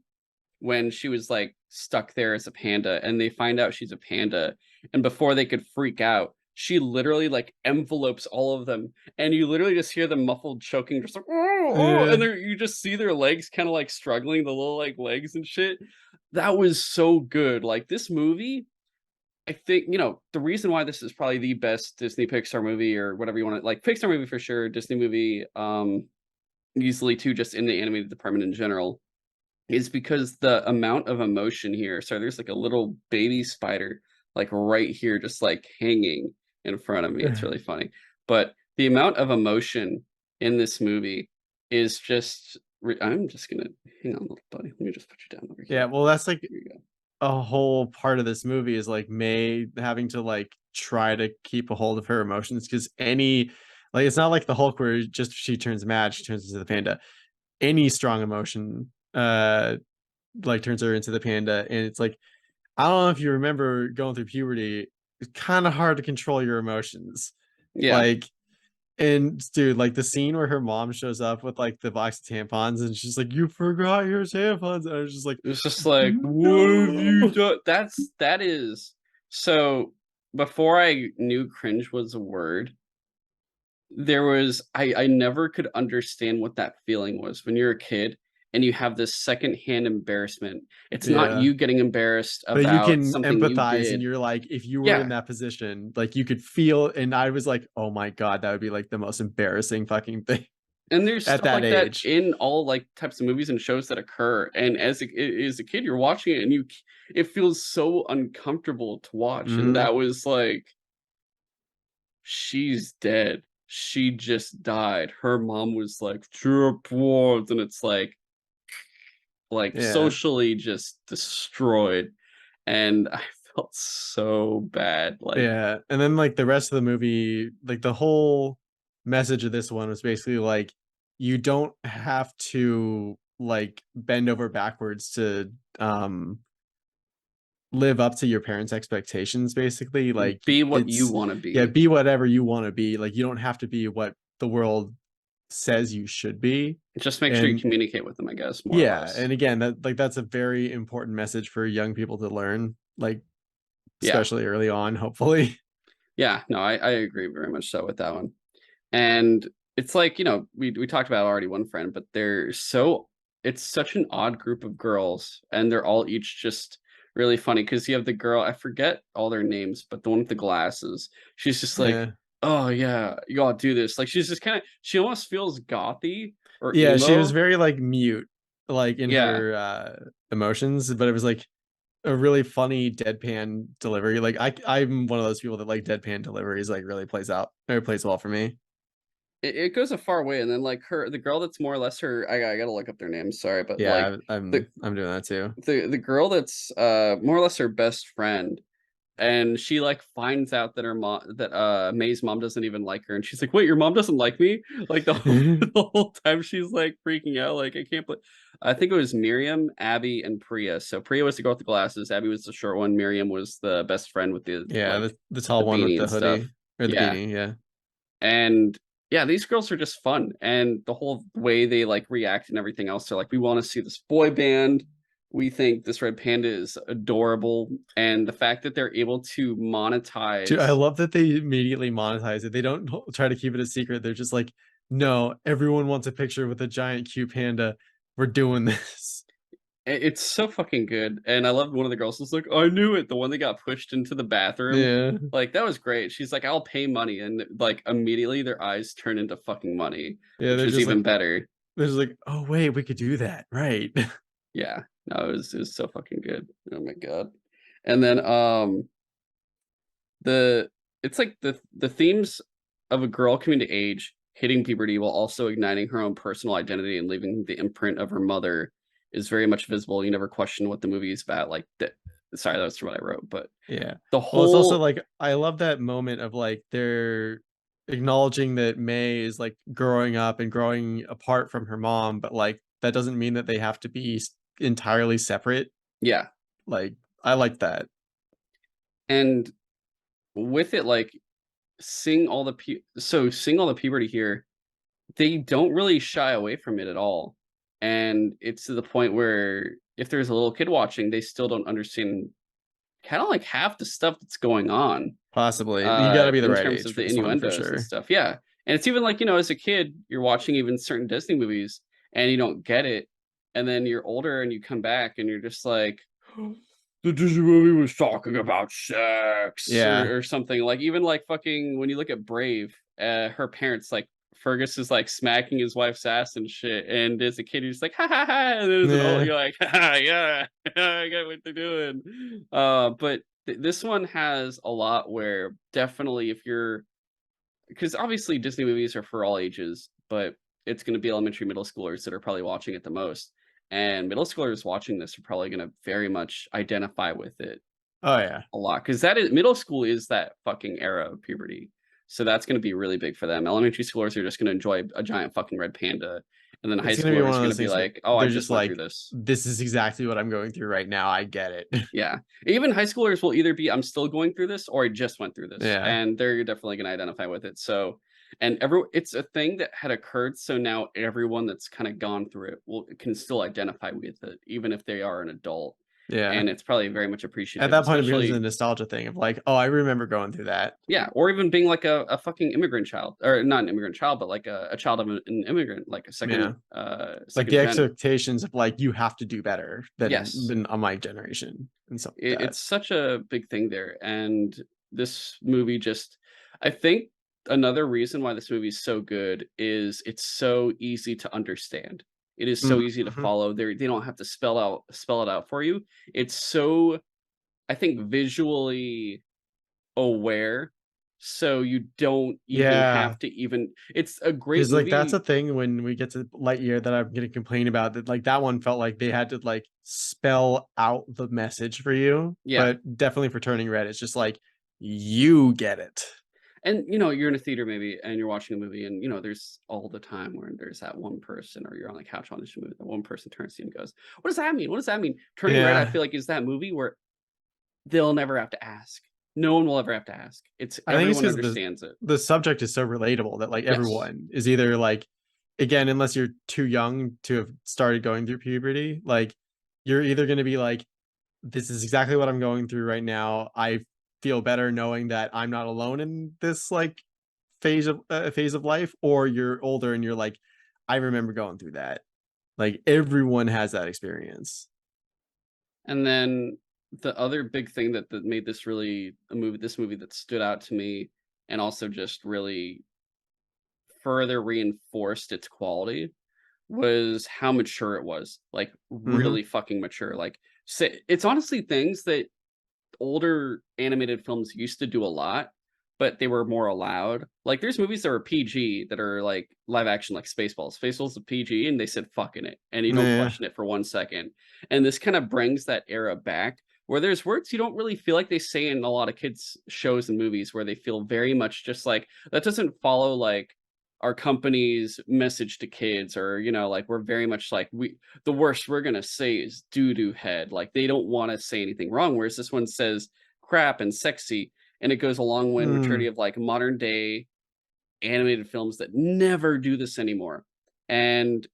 when she was like stuck there as a panda and they find out she's a panda, and before they could freak out, she literally like envelopes all of them, and you literally just hear them muffled choking, just like oh, oh, Yeah. and you just see their legs kind of like struggling, the little like legs and shit. That was so good. Like this movie, I think, the reason why this is probably the best Disney Pixar movie, or whatever you want to like, Pixar movie for sure, Disney movie, easily too, just in the animated department in general, is because the amount of emotion here. So there's like a little baby spider, like right here, just like hanging in front of me. It's really funny. But the amount of emotion in this movie is just, I'm just gonna, hang on, little buddy. Let me just put you down over Yeah, here. well, that's like Here you go. a whole part of this movie is like May having to like try to keep a hold of her emotions because it's not like the Hulk where just she turns mad, she turns into the panda. Any strong emotion like turns her into the panda. And it's like, I don't know if you remember going through puberty, it's kind of hard to control your emotions. Yeah. Like, and dude, like the scene where her mom shows up with like the box of tampons and she's like, "You forgot your tampons." And I was just like, It's just like, what have you "No." done? That is so. Before I knew cringe was a word, there was I never could understand what that feeling was when you're a kid and you have this secondhand embarrassment. It's not Yeah. you getting embarrassed But you about can something you empathize and did. you're like, if you were in Yeah. that position, like you could feel, and I was like, oh my God, that would be like the most embarrassing fucking thing And there's at stuff that like that age. in all like types of movies and shows that occur. And as a kid, you're watching it and it feels so uncomfortable to watch. And Hmm. that was like, she's dead. She just died. Her mom was like, "Cheerboards," and it's like Yeah. socially just destroyed. And I felt so bad. Like, Yeah. And then like the rest of the movie, like the whole message of this one was basically like you don't have to like bend over backwards to um live up to your parents' expectations basically. Like be what you it's want to yeah, be. be whatever you want to be. Like you don't have to be what the world says you should be. Just make sure you And communicate with them, I guess, more or yeah, less. and again, that's a very important message for young people to learn, like Yeah. especially early on, hopefully. Yeah. No, I agree very much so with that one. And it's like, we talked about already one friend, but it's such an odd group of girls, and they're all each just really funny because you have the girl, I forget all their names, but the one with the glasses, she's just like, Yeah. oh yeah, you gotta do this. Like she's just she almost feels gothy or Yeah, she was emo. very like mute, like in Yeah. her emotions, but it was like a really funny deadpan delivery. Like I'm one of those people that like deadpan deliveries like really plays out or plays well for me. It goes a far way, and then like the girl that's more or less her, I gotta look up their names, sorry, but like Yeah, the I'm doing that too. the girl that's more or less her best friend, and she like finds out that her mom that May's mom doesn't even like her, and she's like, "Wait, your mom doesn't like me?" Like the whole, the whole time she's like freaking out, like I can't. I think it was Miriam, Abby, and Priya. So Priya was the girl with the glasses, Abby was the short one, Miriam was the best friend with the Yeah, like the the tall one with beanie the and stuff. hoodie or the Yeah, beanie, yeah. and yeah, these girls are just fun, and the whole way they like react and everything else. They're like, we want to see this boy band. We think this red panda is adorable, and the fact that they're able to Dude, I monetize. love that they immediately monetize it. They don't try to keep it a secret. They're just like, no, everyone wants a picture with a giant cute panda. We're doing this. It's so fucking good, and I love one of the girls was like, "I knew it." The one that got pushed into the bathroom, Yeah. like that was great. She's like, "I'll pay money," and like immediately their eyes turn into fucking money, Yeah, which was even better. they're just like, oh wait, we could do that. Right. Yeah, no, it was so fucking good. Oh my god, and then the it's like the themes of a girl coming to age hitting puberty while also igniting her own personal identity and leaving the imprint of her mother is very much visible. You never question what the movie is about. Like that. Sorry, that's what I wrote, but Yeah. the Well, it's also whole like I love that moment of like they're acknowledging that May is like growing up and growing apart from her mom, but like that doesn't mean that they have to be entirely separate. yeah, Like I like that. and with it, like seeing all the puberty here, they don't really shy away from it at all. And it's to the point where if there's a little kid watching, they still don't understand kind of like half the stuff that's going on Possibly. You got to be the in right terms age of for the this one for innuendos and sure. stuff. Yeah. And it's even like, you know, as a kid, you're watching even certain Disney movies and you don't get it. And then you're older and you come back and you're just like, the Disney movie was talking about sex Yeah. or something. Like even like fucking when you look at Brave, her parents like Fergus is like smacking his wife's ass and shit. And as a kid, you're just like, ha ha ha. And then as an adult, Yeah. you're like, ha, yeah, I get what they're doing. But this one has a lot where definitely if you're because obviously Disney movies are for all ages, but it's going to be elementary, middle schoolers that are probably watching it the most. And middle schoolers watching this are probably going to very much identify with it Oh yeah. a lot because that is middle school is that fucking era of puberty. So that's going to be really big for them. Elementary schoolers are just going to enjoy a giant fucking red panda. And then high It's gonna be one schoolers of are going those to be things where like, oh, I they're just just went through like, this. this is exactly what I'm going through right now. I get it. Yeah. Even high schoolers will either be I'm still going through this or I just went through this. Yeah. And they're definitely going to identify with it. So it's a thing that had occurred so now everyone that's kind of gone through it will can still identify with it even if they are an adult. Yeah. And it's probably very much At appreciative, that point, it becomes a especially nostalgia thing of like, oh, I remember going through that. yeah, or even being like a fucking immigrant child or not an immigrant child, but like a child of an immigrant, like a Yeah. Like second the gen. expectations of like you have to do better Yes. than on my generation and stuff like that. It's such a big thing there, and this movie just I think another reason why this movie is so good is it's so easy to understand. It is so easy to Mm-hmm. follow. They don't have to spell it out for you. It's so, I think, visually aware, so you don't even Yeah. have to even it's a great Because like that's a movie. thing when we get to Lightyear that I'm gonna complain about that like that one felt like they had to like spell out the message for you, Yeah. but definitely for Turning Red, it's just like you get it. And, you know, you're in a theater maybe and you're watching a movie and, you know, there's all the time where there's that one person or you're on the couch on this movie, that one person turns to you and goes, "What does that mean? What does that mean?" Turning Red, I Yeah. feel like, is that movie where they'll never have to ask. No one will ever have to ask. It's I think it's everyone because understands it. the subject is so relatable that like Yes. everyone is either like again, unless you're too young to have started going through puberty, like you're either gonna be like, this is exactly what I'm going through right now. I feel better knowing that I'm not alone in this like phase of life, or you're older and you're like, I remember going through that. Like everyone has that experience. And then the other big thing that made this really a movie this movie that stood out to me and also just really further reinforced its quality was how mature it was, like, Hmm. really fucking mature, like, say it's honestly things that older animated films used to do a lot, but they were more allowed. Like, there's movies that are PG that are, like, live action, like Spaceballs. Spaceballs is PG, and they said, "Fucking it," and you don't Yeah. question it for 1 second, and this kinda brings that era back where there's words you don't really feel like they say in a lot of kids' shows and movies where they feel very much just like that doesn't follow, like, our company's message to kids or, you know, like, we're very much like, the worst we're gonna say is doo-doo head, like, they don't wanna say anything wrong, whereas this one says crap and sexy, and it goes along with maturity Mm. of, like, modern day animated films that never do this anymore, and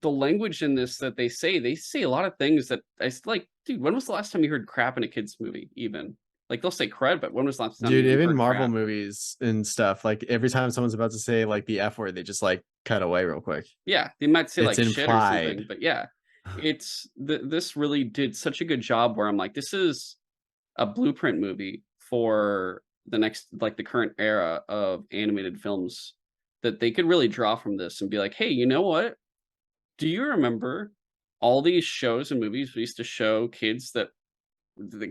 the language in this that they say a lot of things that like, dude, when was the last time you heard crap in a kid's movie even? Like, they'll say crud, but when was the last time Dude, you even heard Marvel crap? movies and stuff, like every time someone's about to say like the F word, they just like cut away real quick. Yeah, they might say, It's like, shit or implied. something, but yeah, this really did such a good job where I'm like, "This is a blueprint movie for the next like, the current era of animated films that they could really draw from this and be like, 'Hey, you know what? Do you remember all these shows and movies we used to show kids that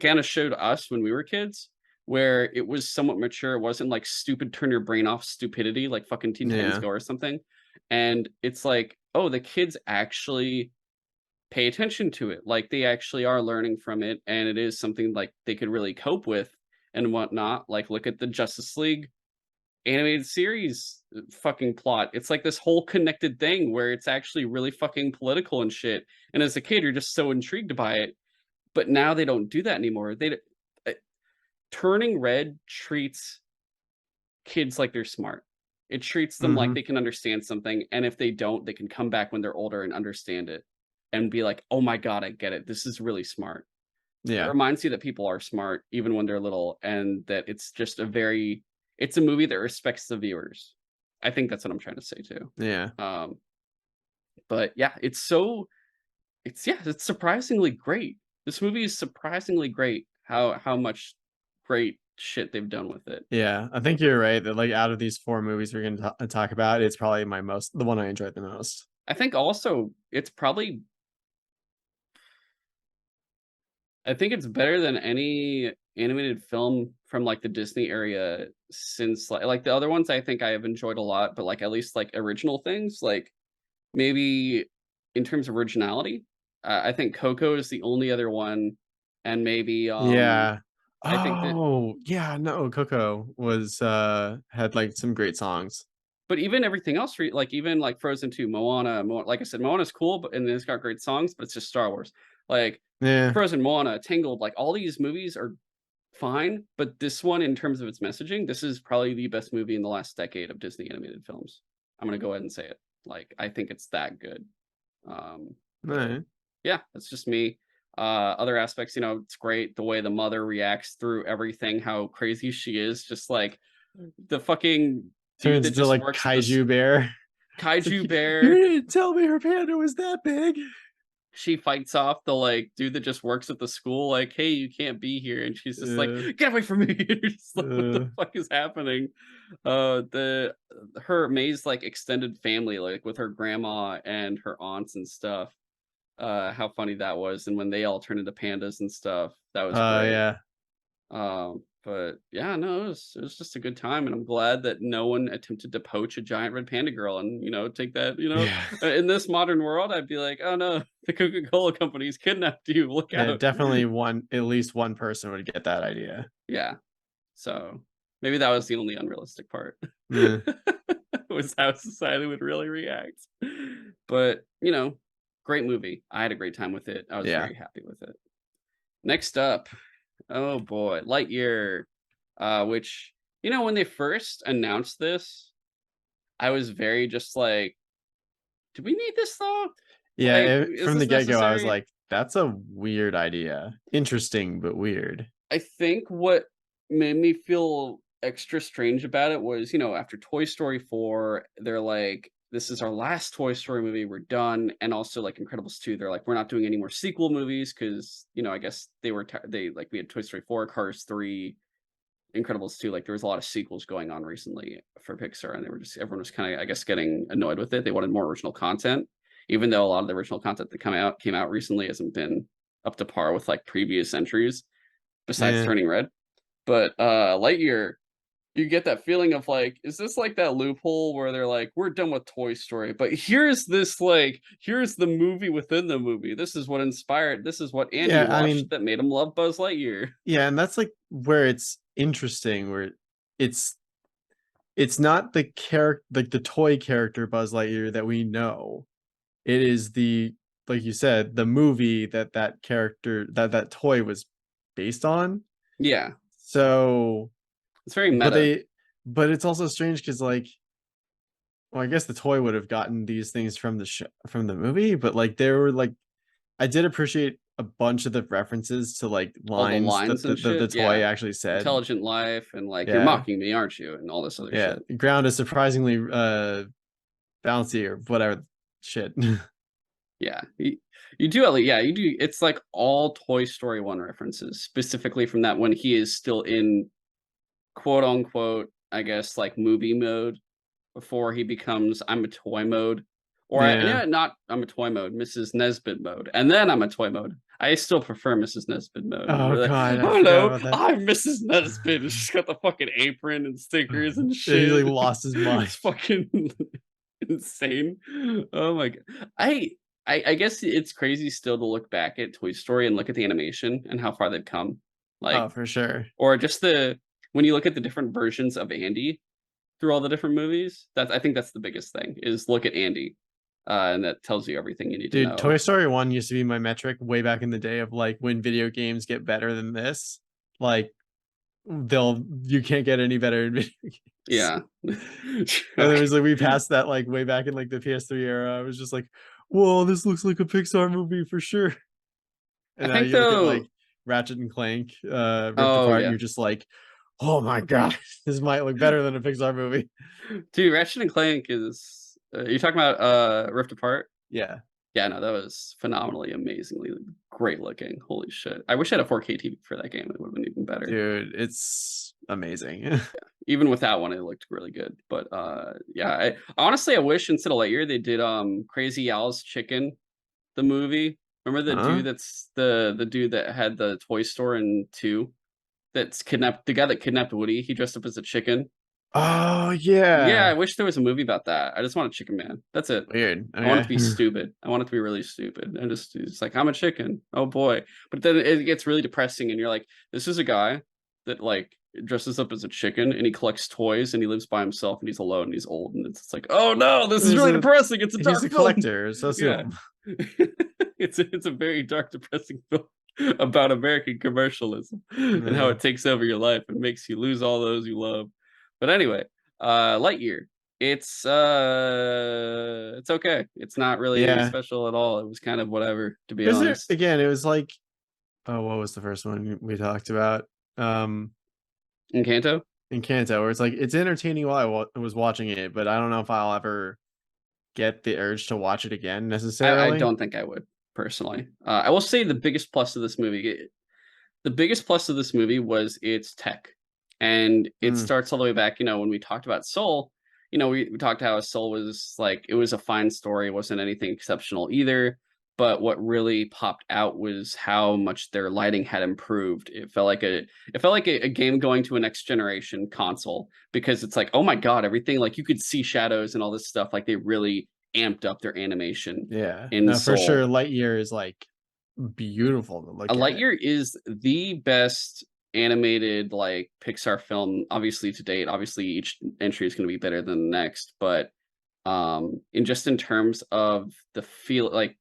kinda showed us when we were kids? where it was somewhat mature. It wasn't like stupid turn your brain off stupidity like fucking Teen Titans Yeah. Go or something. And it's like, oh, the kids actually pay attention to it. Like they actually are learning from it, and it is something like they could really cope with and whatnot. Like look at the Justice League animated series fucking plot. It's like this whole connected thing where it's actually really fucking political and shit. And as a kid, you're just so intrigued by it. But now they don't do that anymore. Uh, Turning Red treats kids like they're smart. It treats them like Mhm. they can understand something, and if they don't, they can come back when they're older and understand it and be like, "Oh my god, I get it. This is really smart." It Yeah. reminds you that people are smart even when they're little, and that it's a movie that respects the viewers. I think that's what I'm trying to say too. Yeah. Um, but yeah, it's surprisingly great. This movie is surprisingly great how much great shit they've done with it. Yeah. I think you're right that, like, out of these 4 movies we're gonna talk about, it's probably the one I enjoyed the most. I think also it's probably I think it's better than any animated film from, like, the Disney area since, like, the other ones I think I have enjoyed a lot, but, like, at least, like, original things, like, maybe in terms of originality, I think Coco is the only other one, and maybe, Yeah. I think that Oh, yeah, no, Coco was, had, like, some great songs. but even everything else, like, even, like, Frozen 2, Moana, like I said, Moana's cool, but and it's got great songs, but it's just Star Wars. Like, Yeah. Frozen, Moana, Tangled, like, all these movies are fine, but this one, in terms of its messaging, this is probably the best movie in the last decade of Disney animated films. I'm gonna go ahead and say it. Like, I think it's that good. But Right. yeah, that's just me. Other aspects, it's great the way the mother reacts through everything, how crazy she is, just like the fucking dude Turns that into, just like, works at this kaiju bear. It's like, kaiju You bear. didn't tell me her panda was that big." She fights off the, like, dude that just works at the school, like, "Hey, you can't be here," and she's just like, Uh, "Get away from me." You're just like, "What the uh, fuck is happening?" The her May's, like, extended family, like, with her grandma and her aunts and stuff, how funny that was, and when they all turned into pandas and stuff, that was great. yeah. But yeah, no, it was just a good time, and I'm glad that no one attempted to poach a giant red panda girl and, take that, Yeah. in this modern world, I'd be like, "Oh no, the Coca-Cola company's kidnapped you. Look Yeah, out." definitely at least one person would get that idea. Yeah. So maybe that was the only unrealistic part. Yeah. Was how society would really react. But, great movie. I had a great time with it. I was Yeah. very happy with it. Next up, oh boy, Lightyear, which, when they first announced this, I was very just like, "Do we need this though? Like, Yeah, is from the this get-go, I was necessary?" like, "That's a weird idea. Interesting, but weird." I think what made me feel extra strange about it was, after Toy Story 4, they're like, "This is our last Toy Story movie, we're done." And also, like, Incredibles 2, they're like, "We're not doing any more sequel movies because I guess we had Toy Story 4, Cars 3, Incredibles 2, like, there was a lot of sequels going on recently for Pixar, and everyone was kinda, I guess, getting annoyed with it. They wanted more original content, even though a lot of the original content that came out recently hasn't been up to par with, like, previous entries, besides Yeah. Turning Red. But, Lightyear, you get that feeling of, like, is this like that loophole where they're like, "We're done with Toy Story, but here's the movie within the movie. This is what Andy Yeah, I watched mean, that made him love Buzz Lightyear." yeah, and that's, like, where it's interesting, where it's it's not the character, like, the toy character Buzz Lightyear that we know. It is like you said, the movie that toy was based on. Yeah, So, it's very but meta. it's also strange because, like, well, I guess the toy would have gotten these things from from the movie, but, like, there were, like, I did appreciate a bunch of the references to, like, All the lines lines that and the shit, toy yeah. actually said. Intelligent life and, like, "You're Yeah, mocking me, aren't you?" And all this other yeah. shit. Ground is surprisingly, bouncy or whatever shit. Yeah. You do at lea yeah, you do it's like all Toy Story 1 references, specifically from that when he is still in quote unquote, I guess, like, movie mode before he becomes "I'm a toy" mode, Or Yeah. not I'm a toy mode, Mrs. Nesbit mode, and then I'm a toy mode. I still prefer Mrs. Nesbit mode. Oh Where god, I forgot hello, about that. I'm Mrs. Nesbit. And she's got the fucking apron and stickers and He like shit. lost his mind. It's fucking insane. Oh my god. I I guess it's crazy still to look back at Toy Story and look at the animation and how far they've come. Oh, Like, for sure. or just the when you look at the different versions of Andy through all the different movies, I think that's the biggest thing is look at Andy. And that tells you everything you need to Dude, know. Toy Story 1 used to be my metric way back in the day of like when video games get better than this, like you can't get any better in video games. Yeah. And it was like we passed that like way back in like the PS3 era. I was just like, whoa, this looks like a Pixar movie for sure. I And now think you look at though. like Ratchet and Clank, Rift Oh Apart, and yeah, you're just like, oh my god, this might look better than a Pixar movie. dude, Ratchet and Clank is. You talking about Rift Apart? Yeah, Yeah, no, that was phenomenally, amazingly great looking. Holy shit! I wish I had a 4K TV for that game. It would have been even better. dude, it's amazing. Even with that one, it looked really good. But yeah, honestly, I wish instead of Lightyear they did Crazy Al's Chicken, the movie. Remember the Huh? dude that's the dude that had the toy store in two that's kidnapped the guy that kidnapped Woody. He dressed up as a chicken. Oh Yeah, I yeah, wish there was a movie about that. I just want a chicken man. That's it. weird. I want it Okay. to be stupid. I want it to be really stupid. And just it's like I'm a chicken. Oh boy. But then it gets really depressing and you're like, this is a guy that like dresses up as a chicken and he collects toys and he lives by himself and he's alone and he's old and it's like, oh no, this is He's really a depressing. It's a he's a dark film. collector, so sue Yeah. him. It's a very dark, depressing film about American commercialism and how Yeah. it takes over your life and makes you lose all those you love. But anyway, Lightyear. It's okay. It's not really Yeah. special at all. It was kind of whatever, to be Because there honest. again, it was like, oh, what was the first one we talked about? Encanto? Encanto, where it's like it's entertaining while I was watching it, but I don't know if I'll ever get the urge to watch it again I necessarily. don't think I would personally. I will say the biggest plus of this movie, the biggest plus of this movie was its tech. And it Mm, starts all the way back, when we talked about Soul, we talked how Soul was like, it was a fine story, it wasn't anything exceptional either. But what really popped out was how much their lighting had improved. It felt like a game going to a next generation console because it's like, oh my God, everything like you could see shadows and all this stuff. Like they really amped up their animation yeah. in No, for sure. Soul. Lightyear is like beautiful to A look at. Lightyear is the best animated like Pixar film, obviously to date. Obviously, each entry is going to be better than the next, but in terms of the feel, like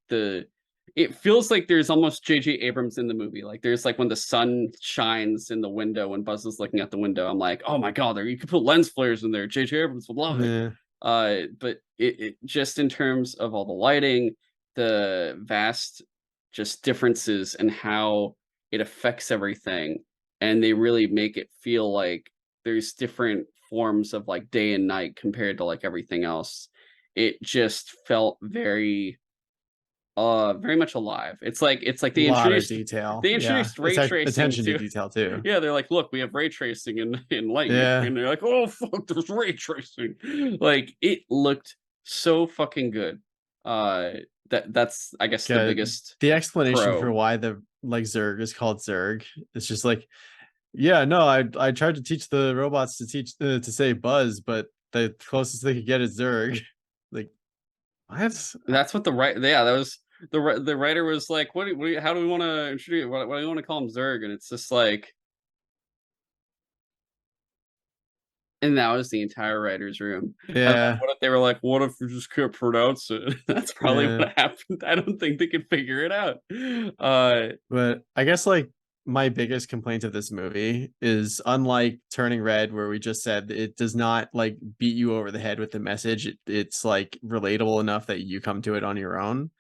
it feels like there's almost J.J. Abrams in the movie. Like there's like when the sun shines in the window when Buzz is looking out the window, I'm like, oh my God, there you could put lens flares in there. J.J. Abrams would love it. Yeah. But it just in terms of all the lighting, the vast just differences and how it affects everything, and they really make it feel like there's different forms of like day and night compared to like everything else. It just felt very much alive. It's like A lot of detail. they Yeah. introduced ray tracing Attention to too. detail too. Yeah, they're like, look, we have ray tracing in Lightyear, Yeah. and they're like, oh fuck, there's ray tracing. Like it looked so fucking good. Uh, that's I guess the 'Kay, biggest the explanation for pro. why the like Zurg is called Zurg, it's just like, yeah, no, I tried to teach the robots to say Buzz, but the closest they could get is Zurg. Like, what? That's what the right. Yeah, that was the writer was like, how do we want to introduce? What do you want to call him Zerg? And it's just like, and that was the entire writer's room. And then Yeah, what if they were like, what if we just can't pronounce it? That's probably yeah. what happened. I don't think they could figure it out. But I guess like my biggest complaint of this movie is unlike Turning Red, where we just said it does not like beat you over the head with the message. It's like relatable enough that you come to it on your own.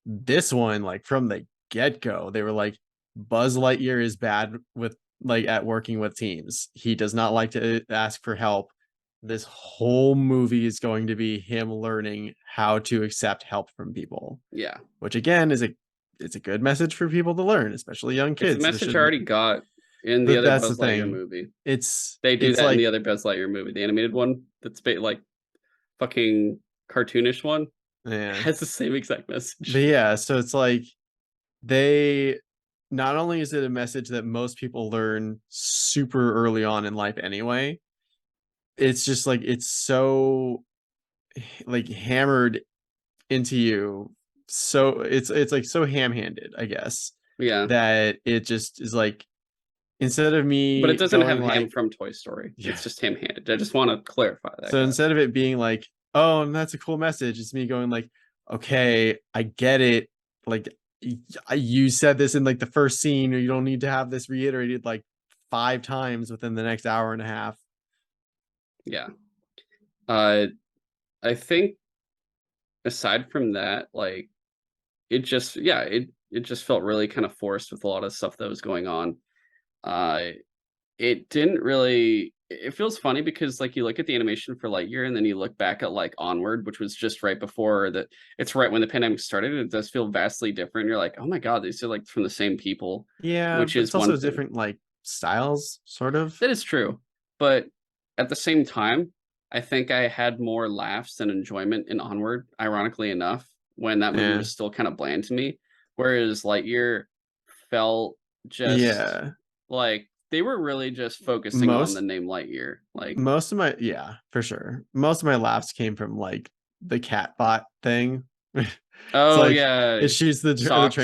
This one, like from the get-go, they were like, Buzz Lightyear is bad with like at working with teams. He does not like to ask for help. This whole movie is going to be him learning how to accept help from people, yeah, which again is a good message for people to learn, especially young it's a kids. This message I should, already got in the but other that's the Buzz Lightyear thing. movie. They do It's that in the like, other Buzz Lightyear movie, the animated one. That's like fucking cartoonish one. Yeah. has the same exact But message. yeah, so it's like they not only is it a message that most people learn super early on in life anyway, it's just like it's so like hammered into you. So it's like so ham-handed, I guess, Yeah, that it just is like instead of but it me doesn't going have ham like, from Toy Story. yeah. It's just ham-handed. I just want to clarify that, So guys. instead of it being like, oh, and that's a cool message, it's me going like, okay, I get it. Like you said this in like the first scene, or you don't need to have this reiterated like 5 times within the next hour and a half. Yeah. Uh, I think aside from that, like it just yeah, it just felt really kind of forced with a lot of stuff that was going on. Uh, it didn't really. It feels funny because like you look at the animation for Lightyear and then you look back at like Onward, which was just right before that. It's right when the pandemic started. It does feel vastly different. You're like, oh my god, these are like from the same people, Yeah, which but is it's one also thing. different like styles, sort of. That is true. But at the same time, I think I had more laughs and enjoyment in Onward, ironically enough, when that movie Yeah. was still kind of bland to me. Whereas Lightyear felt just Yeah. like they were really just focusing on the Most name Lightyear. Like, most of my yeah, for sure. Most of my laughs came from like the cat bot thing. It's oh like yeah, it shoots socks.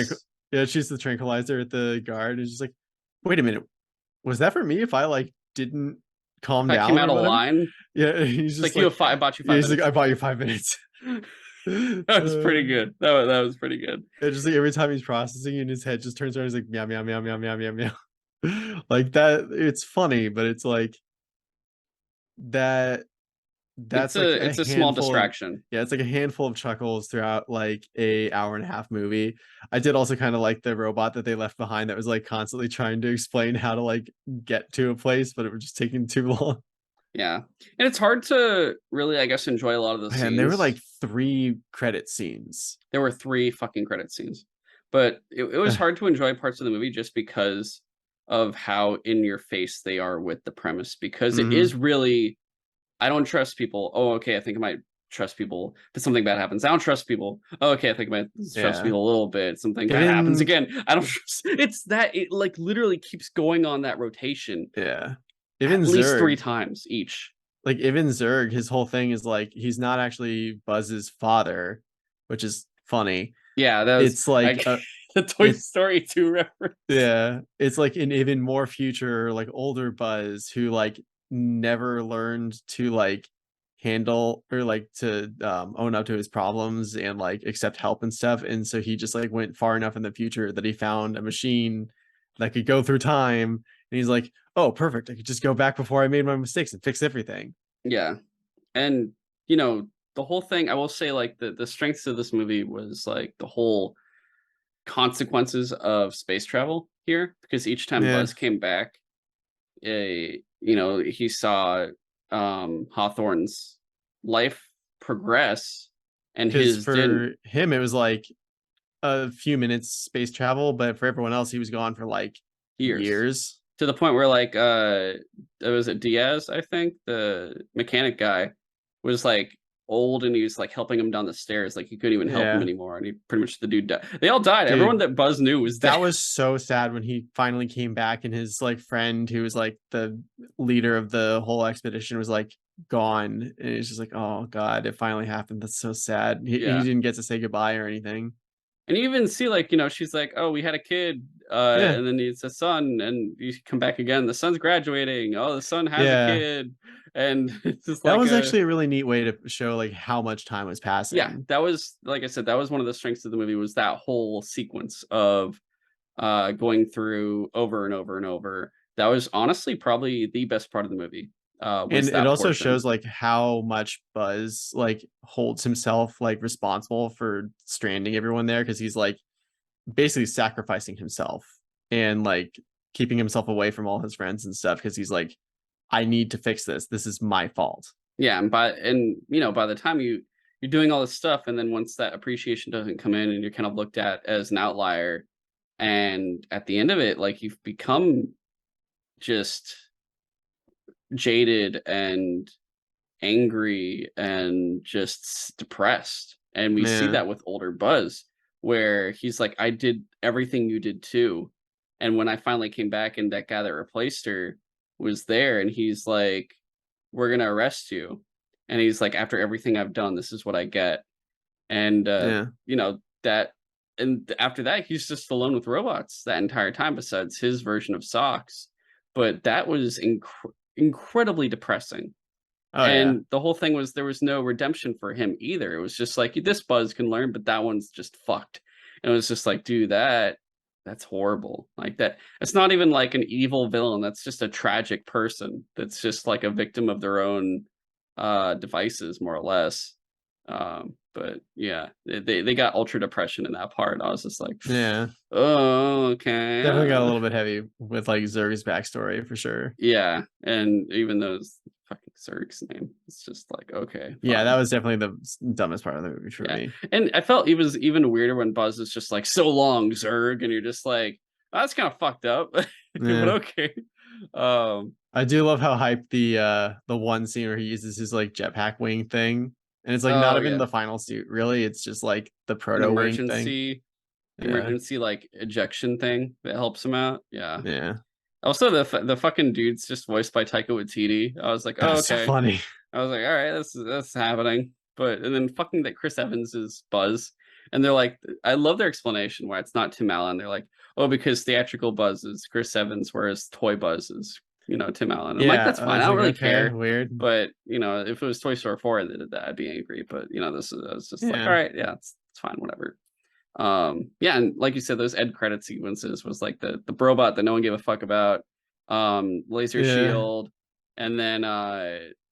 yeah, it shoots the tranquilizer at the guard. It's just like, wait a minute, was that for me if I like didn't calm If I came down out or of whatever? line, Yeah, he's it's just like you like, have five. I bought you yeah, five he's like, minutes. I bought you 5 minutes. That was pretty good. That was pretty good. Just like every time he's processing in his head just turns around, he's like meow meow meow meow meow meow meow. Like that, it's funny, but it's like that that's like a It's a small handful of distraction. yeah, it's like a handful of chuckles throughout like a hour and a half movie. I did also kind of like the robot that they left behind that was like constantly trying to explain how to like get to a place, but it was just taking too long. Yeah. And it's hard to really, I guess, enjoy a lot of the Man, there were like scenes. 3 credit scenes. There were 3 fucking credit scenes. But it was hard to enjoy parts of the movie just because of how in your face they are with the premise. Because it Mm-hmm. is really, I don't trust people. Oh, okay, I think I might trust people, but something bad happens. I don't trust people. Oh, okay, I think I might trust Yeah. people a little bit. Something bad happens Even again. I don't trust. It's that it like literally keeps going on that rotation yeah. Even at least 3 Zurg, times each. like even Zurg, his whole thing is like he's not actually Buzz's father, which is funny. Yeah, that was It's like like the Toy it's Story 2 reference. yeah, it's like an even more future, like older Buzz who like never learned to like handle or like to own up to his problems and like accept help and stuff. And so he just like went far enough in the future that he found a machine that could go through time. And he's like, oh, perfect. I could just go back before I made my mistakes and fix everything. Yeah. And, you know, the whole thing, I will say, like, the strengths of this movie was, like, the whole consequences of space travel here, because each time Yeah. Buzz came back, you know, he saw, Hawthorne's life progress and Because his didn't for him, it was like a few minutes space travel, but for everyone else, he was gone for like years. years. To the point where, like, was it Diaz, I think? The mechanic guy was, like, old and he was, like, helping him down the stairs, like, he couldn't even help him Yeah. anymore, and he pretty much the dude died. They all died, everyone Dude, that Buzz knew was dead. that was so sad when he finally came back and his like friend who was like the leader of the whole expedition was like gone. And it's just like, oh God, it finally happened. That's so sad. He Yeah. didn't get to say goodbye or anything. And you even see, like, you know, she's like, "Oh, we had a kid," Yeah. and then it's a son, and you come back again, the son's graduating, oh, the son has a Yeah. kid, and it's just That like was a actually a really neat way to show like how much time was yeah, passing. that was like I said, that was one of the strengths of the movie was that whole sequence of going through over and over and over. That was honestly probably the best part of the movie, And was it that also portion. shows like how much Buzz like holds himself like responsible for stranding everyone there because he's like basically sacrificing himself and like keeping himself away from all his friends and stuff because he's like, I need to fix this. This is my fault. Yeah, and you know, by the time you're doing all this stuff, and then once that appreciation doesn't come in, and you're kind of looked at as an outlier, and at the end of it, like you've become just jaded and angry and just depressed. And we see Yeah. that with older Buzz, where he's like, I did everything you did too. And when I finally came back and that guy that replaced her was there, and he's like, we're going to arrest you. And he's like, after everything I've done, this is what I get. And, Yeah. you know, that, and after that, he's just alone with robots that entire time, besides his version of Socks. But that was incredibly depressing. Oh yeah. And the whole thing was there was no redemption for him either. It was just like this Buzz can learn, but that one's just fucked. And it was just like, dude, that's horrible. Like that, it's not even like an evil villain. That's just a tragic person. That's just like a victim of their own devices, more or less. But yeah, they got ultra depression in that part. I was just like, Yeah. oh, okay. Definitely got a little bit heavy with like Zurg's backstory for sure. Yeah, and even those fucking Zerg's name, it's just like, okay, Yeah, that fine. was definitely the dumbest part of the movie for Yeah, me. and I felt it was even weirder when Buzz is just like, so long, Zerg, and you're just like, oh, that's kind of fucked up, but Yeah. okay. Um, I do love how hyped the one scene where he uses his like jetpack wing thing. And it's like not oh even yeah, the final suit, really. It's just like the an proto wing thing. Yeah. emergency like ejection thing that helps him out. Yeah. Yeah. Also, the fucking dude's just voiced by Taika Waititi. I was like, oh That's so okay. funny. I was like, all right, that's happening. But and then fucking that Chris Evans is Buzz, and they're like, I love their explanation why it's not Tim Allen. They're like, oh, because theatrical Buzz is Chris Evans, whereas toy Buzz is Tim Allen. I'm like, Yeah. that's I fine. I was don't like, really okay, care. weird. But if it was Toy Story 4 and they did that, I'd be angry. But this is I was just like, all Yeah. right, yeah, it's fine, whatever. Yeah, and like you said, those end credit sequences was like the robot that no one gave a fuck about, laser Yeah. shield, and then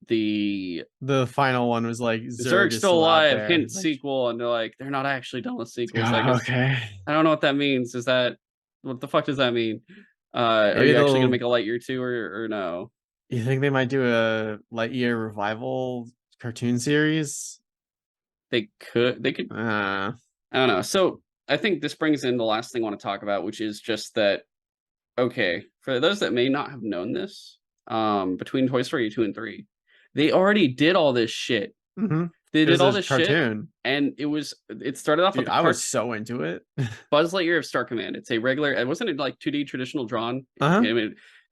the The final one was like Zurg Zerg's is still still out alive, there. hint It's like, sequel, and they're like, they're not actually done with sequels. I oh, guess okay. I don't know what that means. Is that what the fuck does that mean? Are Maybe you actually gonna they'll make a Lightyear 2 or no? you think they might do a Lightyear revival cartoon series? They could Uh I don't know. So I think this brings in the last thing I want to talk about, which is just that okay, for those that may not have known this, between Toy Story 2 and 3, they already did all this shit. mhm. They It did was all a this shit, cartoon. and it started off with Dude, the I was so into it. Buzz Lightyear of Star Command. It's a regular, it wasn't a like 2D traditional drawn Uh-huh.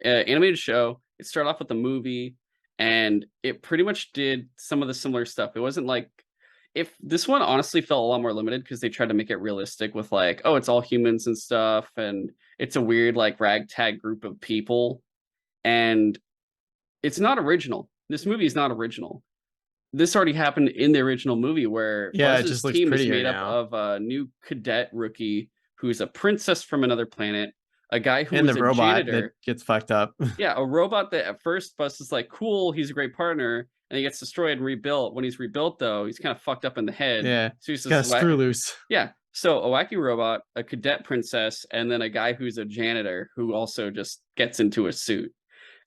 animated show. It started off with the movie, and it pretty much did some of the similar stuff. It wasn't like if this one honestly felt a lot more limited because they tried to make it realistic with like, oh, it's all humans and stuff, and it's a weird like ragtag group of people, and it's not original. This movie is not original. This already happened in the original movie where Yeah, it Buzz's just looks team is prettier made up now. of a new cadet rookie who's a princess from another planet, a guy who And the was a robot that janitor. gets fucked up. Yeah, a robot that at first Buzz is like, cool, he's a great partner, and he gets destroyed and rebuilt. When he's rebuilt, though, he's kind of fucked up in the head. Yeah. So he's He's got a just screw loose. yeah. So a wacky robot, a cadet princess, and then a guy who's a janitor who also just gets into a suit.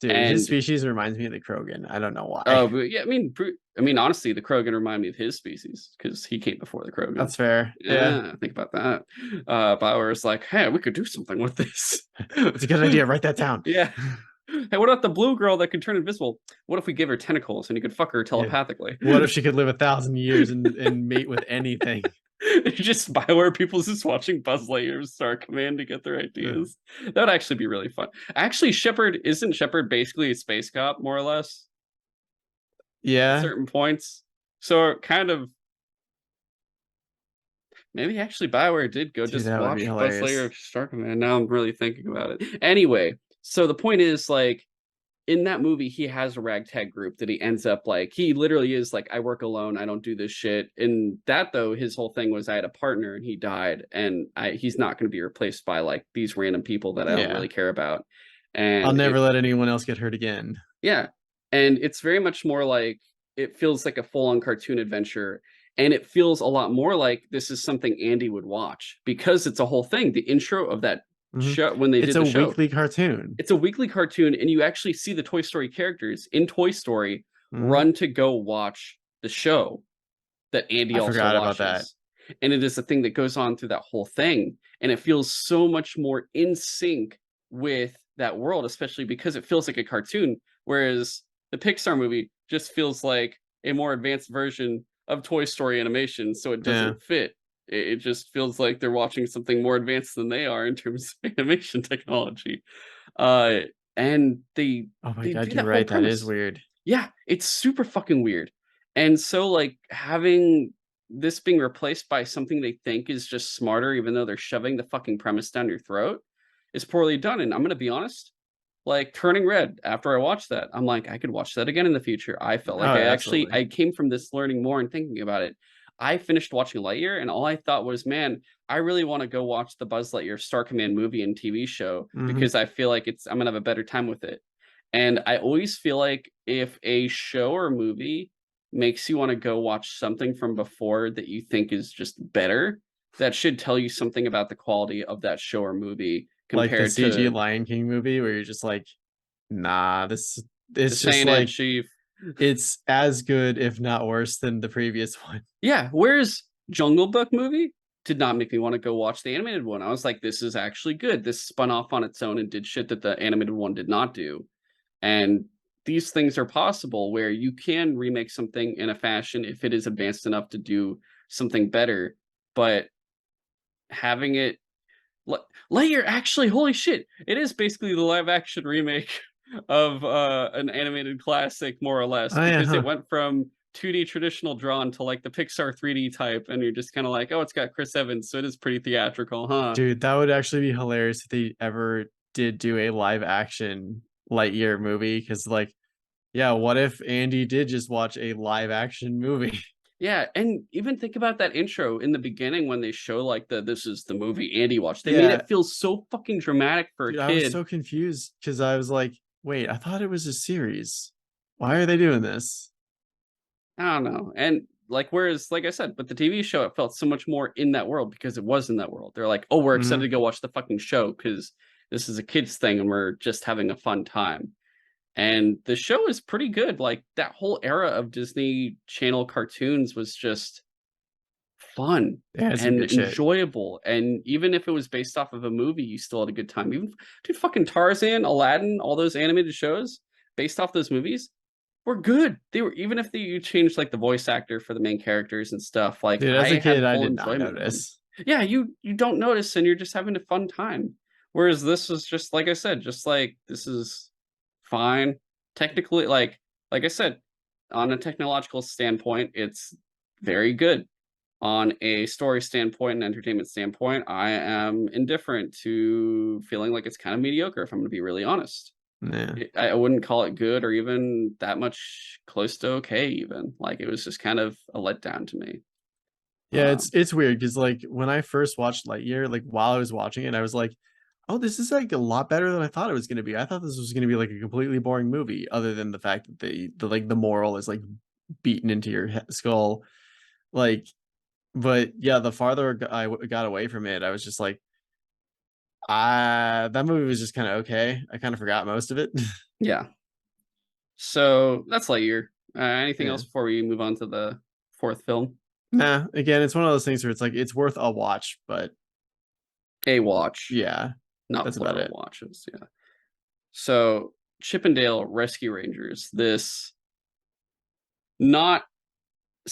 Dude, his And species reminds me of the Krogan. I don't know oh, why. but yeah, I mean, honestly, the Krogan remind me of his species because he came before the Krogan. That's fair. Yeah. Yeah, think about that. Bauer's like, hey, we could do something with this. It's a good idea. Write that down. Yeah. Hey, what about the blue girl that can turn invisible? What if we give her tentacles and you could fuck her Yeah. telepathically? What if she could live 1,000 years and mate with anything? Just Bioware people just watching Buzz Lightyear Star Command to get their ideas. That would actually be really fun. Actually, isn't Shepard basically a space cop, more or less, at Yeah. certain points? So kind of maybe actually Bioware did go Dude, just that would be watch Buzz hilarious. Lightyear Star Command. Now I'm really thinking about it. Anyway, so the point is like in that movie, he has a ragtag group that he ends up like, he literally is like, I work alone. I don't do this shit. And that though, his whole thing was I had a partner and he died and he's not going to be replaced by like these random people that I don't Yeah. really care about. I'll And never let anyone else get hurt again. yeah. And it's very much more like, it feels like a full on cartoon adventure. And it feels a lot more like this is something Andy would watch because it's a whole thing. The intro of that Mhm. show, when they It's did a the show, weekly cartoon. it's a weekly cartoon, and you actually see the Toy Story characters in Toy Story Mhm. run to go watch the show that Andy I also forgot about that. watches. And it is a thing that goes on through that whole thing. And it feels so much more in sync with that world, especially because it feels like a cartoon. Whereas the Pixar movie just feels like a more advanced version of Toy Story animation, so it Yeah. doesn't fit. It just feels like they're watching something more advanced than they are in terms of animation technology. Uh, and Oh my they god, do you're that whole right. That is premise. weird. Yeah, it's super fucking weird. And so, like, having this being replaced by something they think is just smarter, even though they're shoving the fucking premise down your throat, is poorly done. And I'm gonna be honest, like Turning Red, after I watched that, I'm like, I could watch that again in the future. I felt like Oh, absolutely. I came from this learning more and thinking about it. I finished watching Lightyear, and all I thought was, man, I really want to go watch the Buzz Lightyear Star Command movie and TV show Mhm. because I feel like I'm gonna have a better time with it. And I always feel like if a show or movie makes you want to go watch something from before that you think is just better, that should tell you something about the quality of that show or movie Like the compared CG to Lion King movie where you're just like, "Nah, this it's this just ain't it, like chief. it's as good, if not worse, than the previous one." Yeah, whereas Jungle Book movie did not make me want to go watch the animated one. I was like, this is actually good. This spun off on its own and did shit that the animated one did not do. And these things are possible where you can remake something in a fashion if it is advanced enough to do something better. But having it Lightyear, actually, holy shit, it is basically the live action remake of an animated classic, more or less, Oh, yeah, because it huh. went from 2D traditional drawn to like the Pixar 3D type, and you're just kind of like, oh, it's got Chris Evans, so it is pretty theatrical, huh? Dude, that would actually be hilarious if they ever did do a live action Lightyear movie. Because, like, yeah, what if Andy did just watch a live action movie? Yeah, and even think about that intro in the beginning when they show like this is the movie Andy watched. They made Yeah, it feel so fucking dramatic for a dude, I was kid. so confused because I was like, "Wait, I thought it was a series. Why are they doing this?" I don't know. And like, whereas, like I said, with the TV show, it felt so much more in that world because it was in that world. They're like, oh, we're excited Mhm. to go watch the fucking show because this is a kids thing and we're just having a fun time. And the show is pretty good. Like that whole era of Disney Channel cartoons was just fun They had some and good shit. enjoyable. And even if it was based off of a movie, you still had a good time. Even dude, fucking Tarzan, Aladdin, all those animated shows based off those movies were good. They were even if you changed like the voice actor for the main characters and stuff. Like Dude, as a I kid, had I full did not enjoyment of them. notice. Yeah, you don't notice and you're just having a fun time. Whereas this was just like I said, just like this is fine. Technically, like I said, on a technological standpoint, it's very good. On a story standpoint and entertainment standpoint, I am indifferent to feeling like it's kind of mediocre, if I'm gonna be really honest. Yeah. I wouldn't call it good or even that much close to okay even. Like, it was just kind of a letdown to me. Yeah, Um, it's weird because, like, when I first watched Lightyear, like, while I was watching it, I was like, "Oh, this is, like, a lot better than I thought it was gonna be." I thought this was gonna be, like, a completely boring movie other than the fact that the moral is, like, beaten into your he skull, like, but, yeah, the farther got away from it, I was just like, that movie was just kinda okay." I kinda forgot most of it. yeah. So, that's Lightyear. Anything Yeah. else before we move on to the 4th film? Nah, again, it's one of those things where it's like, it's worth a watch, but A watch, yeah, not that's about plural it. watches, yeah. So, Chip and Dale Rescue Rangers, this not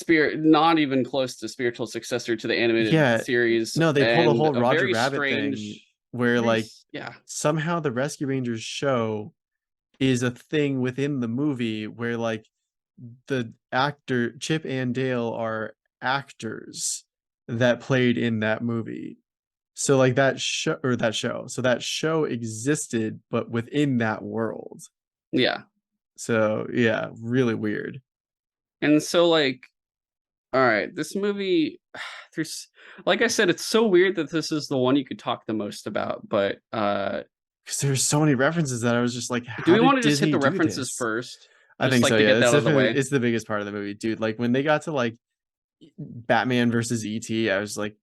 not even close to spiritual successor to the animated Yeah. series, No, they pulled the and whole a Roger very Rabbit thing strange where, like, yeah. somehow the Rescue Rangers show is a thing within the movie where, like, the actor Chip and Dale are actors that played in that movie. So, like, that show existed, but within that world. Yeah. So, yeah, really weird. And so, like, alright, this movie, there's like I said, it's so weird that this is the one you could talk the most about, but, 'Cause there's so many references that I was just like, do "How we did wanna just hit Disney the do references this?" first? I Just, think like, so, to yeah. get that It's out of the definitely way? it's the biggest part of the movie, dude. Like, when they got to, like, Batman versus ET, I was like,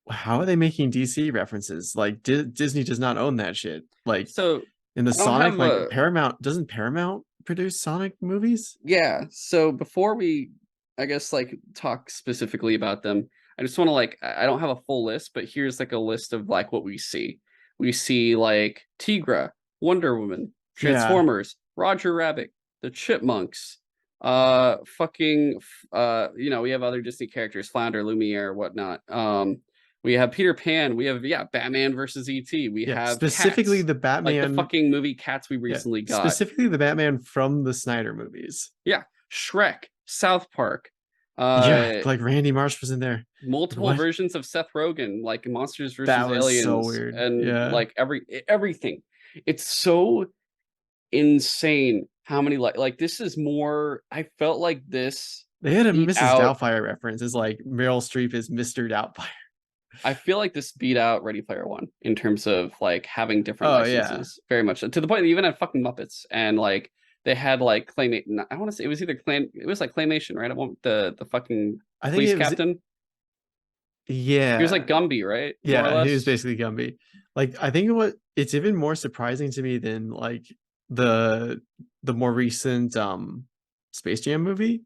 how are they making DC references? Like, Disney does not own that shit. Like, So, in the I don't Sonic, have like, a Paramount doesn't Paramount produce Sonic movies? yeah, so before we, I guess, like, talk specifically about them, I just wanna, like I don't have a full list, but here's, like, a list of, like, what we see. We see, like, Tigra, Wonder Woman, Yeah. Transformers, Roger Rabbit, the Chipmunks. Fucking you know, we have other Disney characters, Flounder, Lumiere, whatnot. We have Peter Pan, we have, yeah, Batman versus ET, we Yeah, have specifically Cats, the like the Batman. fucking movie Cats we Yeah, recently got. specifically the Batman from the Snyder movies. Yeah, Shrek, South Park, Yeah, uh like Randy Marsh was in there. Like, multiple what? versions of Seth Rogen, like Monsters That versus was so Aliens, weird. and Yeah, like everything. It's so insane how many, like this is more, I felt like this they had a beat Mrs. out, Doubtfire reference. It's like Meryl Streep is Mr. Doubtfire. I feel like this beat out Ready Player One in terms of like having different Oh yeah, licenses, very much to the point they even had fucking Muppets, and like they had like I want to say it was either it was like claymation, right? I want the fucking I think police it was. captain. He was like Yeah, Gumby, right? More or yeah, he was less. basically Gumby. Like I think what it's even more surprising to me than like the the more recent Space Jam movie,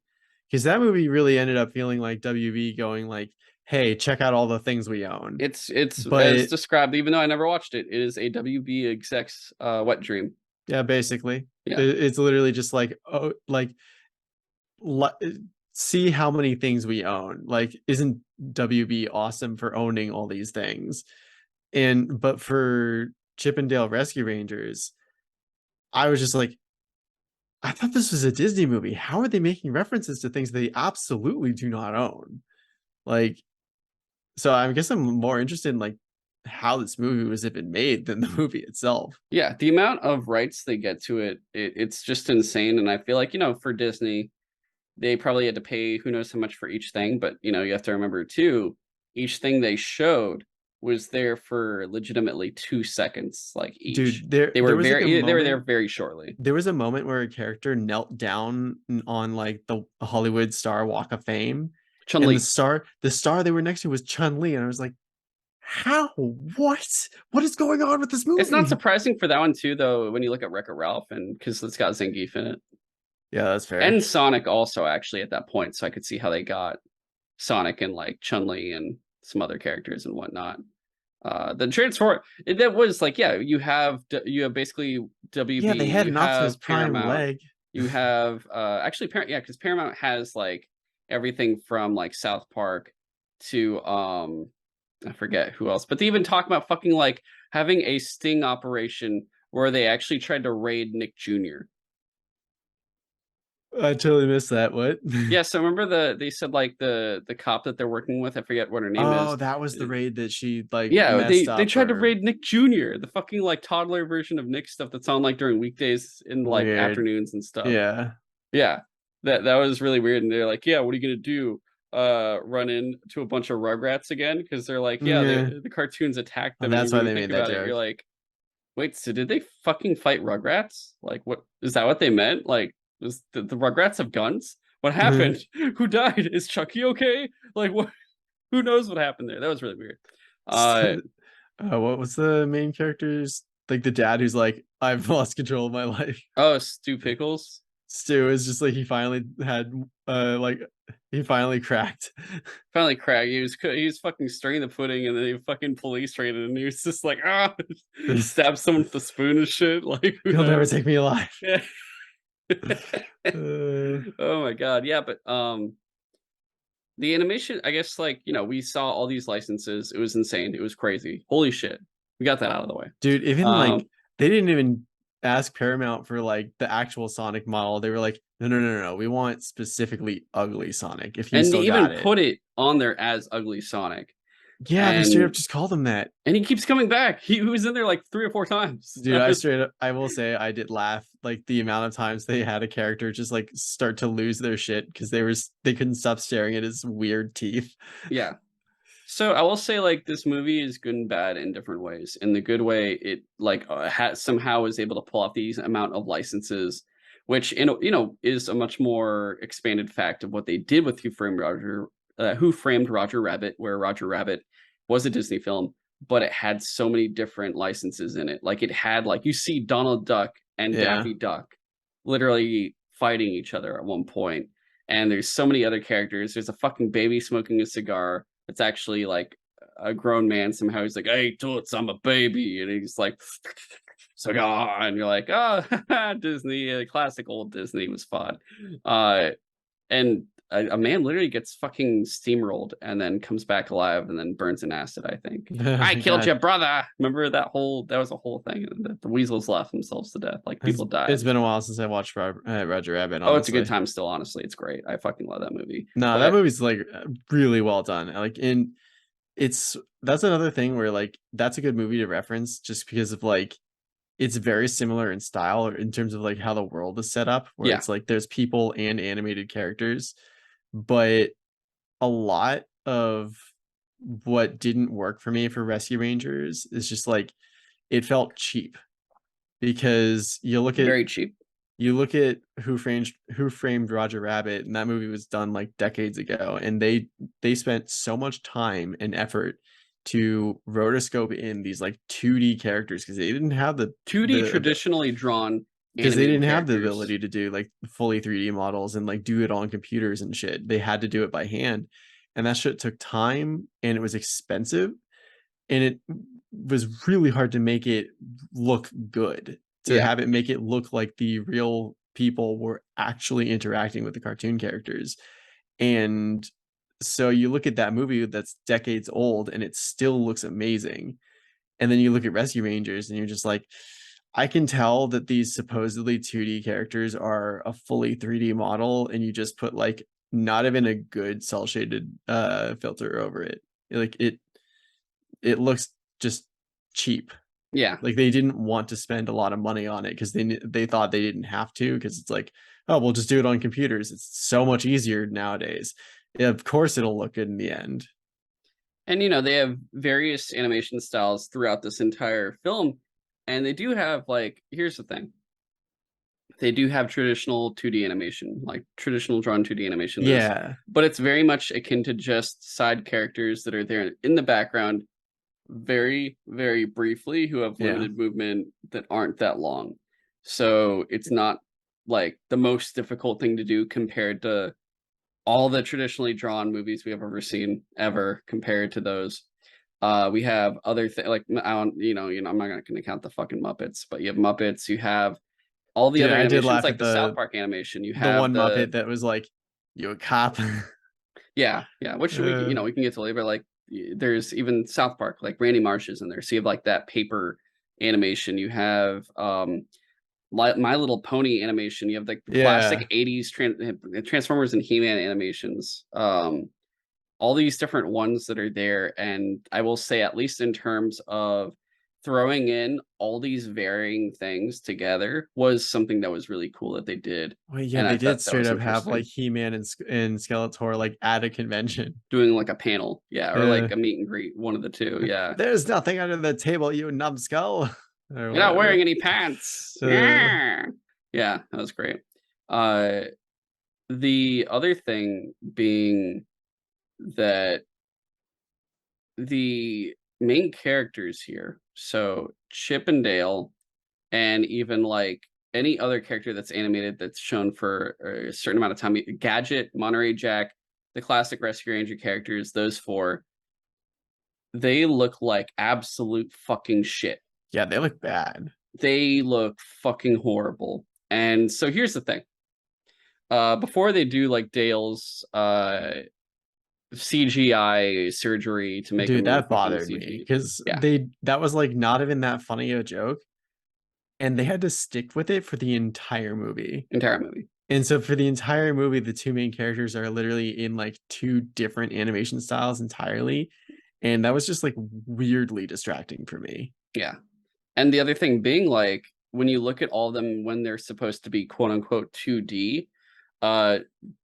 because that movie really ended up feeling like WB going like, "Hey, check out all the things we own." It's as But described, even though I never watched it. It is a WB exec's wet dream. yeah, basically, Yeah, it's literally just like, oh, like see how many things we own. Like, isn't WB awesome for owning all these things? And but for Chippendale Rescue Rangers, I was just like, I thought this was a Disney movie. How are they making references to things they absolutely do not own? Like, so I guess I'm more interested in like how this movie was even made than the movie itself. yeah. The amount of rights they get to it's just insane. And I feel like, you know, for Disney, they probably had to pay who knows how much for each thing. But you know, you have to remember too, each thing they showed was there for legitimately 2 seconds, like each. Dude, there was like a They were there moment. very shortly. There was a moment where a character knelt down on like the Hollywood Star Walk of Fame, Chun and Li. the star they were next to was Chun Li, and I was like, how? What is going on with this It's not movie? surprising for that one too, though, when you look at Wreck-It Ralph, and because it's got Zangief in it, Yeah, that's fair. and Sonic also actually at that point, so I could see how they got Sonic and like Chun Li and some other characters and whatnot. The transform that was like, yeah, you have basically Yeah, WB, they had you an Optimus have Prime Paramount, leg. you have actually yeah, because Paramount has like everything from like South Park to I forget who else, but they even talk about fucking like having a sting operation where they actually tried to raid Nick Jr. I totally missed that. What? Yeah, so remember they said like the cop that they're working with, I forget what her name Oh, is. that was the raid that she like Yeah, messed they up tried to or raid Nick Jr., the fucking like toddler version of Nick stuff that's on like during weekdays in like weird. afternoons and stuff. Yeah. Yeah. That was really weird. And they're like, yeah, what are you gonna do? Run into a bunch of Rugrats again? Because they're like, yeah, Yeah. the cartoons attacked Oh, them. And that's when why you they think made that about it, joke. you're like, wait, so did they fucking fight Rugrats? Like, what is that what they meant? Like, was the Rugrats have guns? What happened? Who died? Is Chucky okay? Like, what? Who knows what happened there? That was really weird. Uh, What was the main character's like the dad who's like, I've lost control of my life. oh, Stu Pickles. Stu is just like he finally had like he finally cracked. Finally cracked. He was fucking stirring the pudding, and then he fucking police raided, and he was just like, ah, stab someone with the spoon and shit. Like, who You'll never knows? take me alive. Yeah. Uh, Oh my god, yeah, but the animation, I guess, like, you know, we saw all these licenses. It was insane. It was crazy. Holy shit, we got that out of the way. dude, even like Um, they didn't even ask Paramount for like the actual Sonic model. They were like, no. We want specifically ugly Sonic if you and they still even got it. put it on there as Ugly Sonic, Yeah, they straight up and just called him that. he keeps coming back. He was in there like 3 or 4 times. Dude, I straight up, I will say I did laugh like the amount of times they had a character just like start to lose their shit because they couldn't stop staring at his weird teeth. Yeah. So I will say, like, this movie is good and bad in different ways. In the good way, it like somehow is able to pull off these amount of licenses, which you know is a much more expanded fact of what they did with Who Framed Roger Rabbit, where Roger Rabbit was a Disney film, but it had so many different licenses in it. Like it had like you see Donald Duck and Yeah. Daffy Duck literally fighting each other at one point, and there's so many other characters. There's a fucking baby smoking a cigar. It's actually like a grown man somehow. He's like, "Hey, Toots, I'm a baby," and he's like, So gone. You're like, oh, Disney, classic old Disney was fun. Uh, and a man literally gets fucking steamrolled and then comes back alive and then burns in acid, I think. Oh I my killed god. your brother. Remember that was a whole thing. The weasels laughed themselves to death. Like It's people died. it's been a while since I watched Roger Rabbit, Oh, it's a good honestly. time still, honestly. It's great. I fucking love that movie. No, that But movie's like really well done. Like in it's that's another thing where like that's a good movie to reference just because of like it's very similar in style or in terms of like how the world is set up, where yeah, it's like there's people and animated characters, but a lot of what didn't work for me for Rescue Rangers is just like it felt cheap because very cheap. you look at Who Framed Roger Rabbit, and that movie was done like decades ago, and they spent so much time and effort to rotoscope in these like 2D characters because they didn't have 2D traditionally drawn because they animated didn't have the characters. ability to do like fully 3D models and like do it on computers and shit. They had to do it by hand, and that shit took time and it was expensive, and it was really hard to make it look good, to Yeah, have it make it look like the real people were actually interacting with the cartoon characters. And so you look at that movie that's decades old and it still looks amazing, and then you look at Rescue Rangers and you're just like, I can tell that these supposedly 2D characters are a fully 3D model, and you just put like not even a good cell shaded filter over it. Like it looks just cheap. yeah. Like they didn't want to spend a lot of money on it because they thought they didn't have to, because it's like, oh, we'll just do it on computers. It's so much easier nowadays. Yeah, of course it'll look good in the end. And they have various animation styles throughout this entire film, and they do have like here's the thing. They do have traditional 2D animation, like traditional drawn 2D animation this, Yeah. but it's very much akin to just side characters that are there in the background very, very briefly who have Yeah. limited movement that aren't that long. So it's not like the most difficult thing to do compared to all the traditionally drawn movies we have ever seen ever compared to those. We have other things like I don't, I'm not gonna count the fucking Muppets, but you have Muppets, you have all the Dude, other I did animations laugh like at the South Park animation. You the have one the Muppet that was like, "You a cop?" yeah, which uh, we can get to later. Like there's even South Park, like Randy Marsh is in there. So you have like that paper animation. You have My Little Pony animation. You have like the yeah. classic 80s Transformers and He-Man animations. All these different ones that are there. And I will say, at least in terms of throwing in all these varying things together, was something that was really cool that they did. Well, yeah, And I they did thought that straight was up have like interesting. He-Man and Skeletor like at a convention. Doing like a panel, yeah, or Uh, like a meet and greet, one of the two, yeah. There's nothing under the table, you numbskull, or You're not wearing whatever. any pants. Uh, Yeah. Yeah, that was great. Uh the other thing being that the main characters here, so Chip and Dale, and even like any other character that's animated that's shown for a certain amount of time, Gadget, Monterey Jack, the classic Rescue Ranger characters, those four, they look like absolute fucking shit. yeah, they look bad. They look fucking horrible. And so here's the thing. Before they do like Dale's CGI surgery to make Dude, him look that fucking bothered me CG. because Yeah, that was like not even that funny a joke, and they had to stick with it for the entire movie. entire movie. And so for the entire movie, the two main characters are literally in like two different animation styles entirely. And that was just like weirdly distracting for me. Yeah. And the other thing being like when you look at all of them when they're supposed to be quote unquote 2D, uh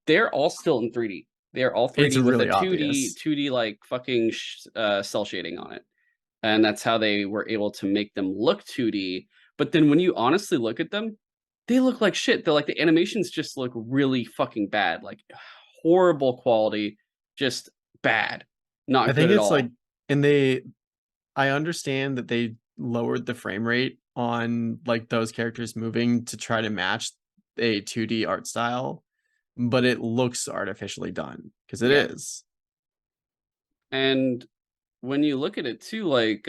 they're all still in 3D. They're all It's 3D with a really 2D obvious. 2D like fucking cell shading on it. And that's how they were able to make them look 2D. But then when you honestly look at them, they look like shit. They're like the animations just look really fucking bad, like horrible quality, just bad, I not good think at it's like, all. and I understand that they lowered the frame rate on like those characters moving to try to match a 2D art style, but it looks artificially done because it Yeah, is. and when you look at it too, like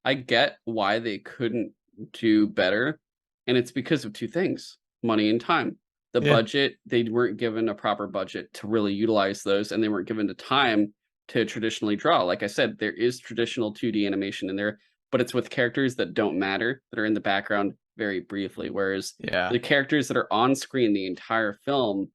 I get why they couldn't do better, and it's because of two things: money and time. The Yeah. budget, they weren't given a proper budget to really utilize those, and they weren't given the time to traditionally draw. Like I said, there is traditional 2D animation in there, but it's with characters that don't matter, that are in the background very briefly. Whereas Yeah. the characters that are on screen the entire film,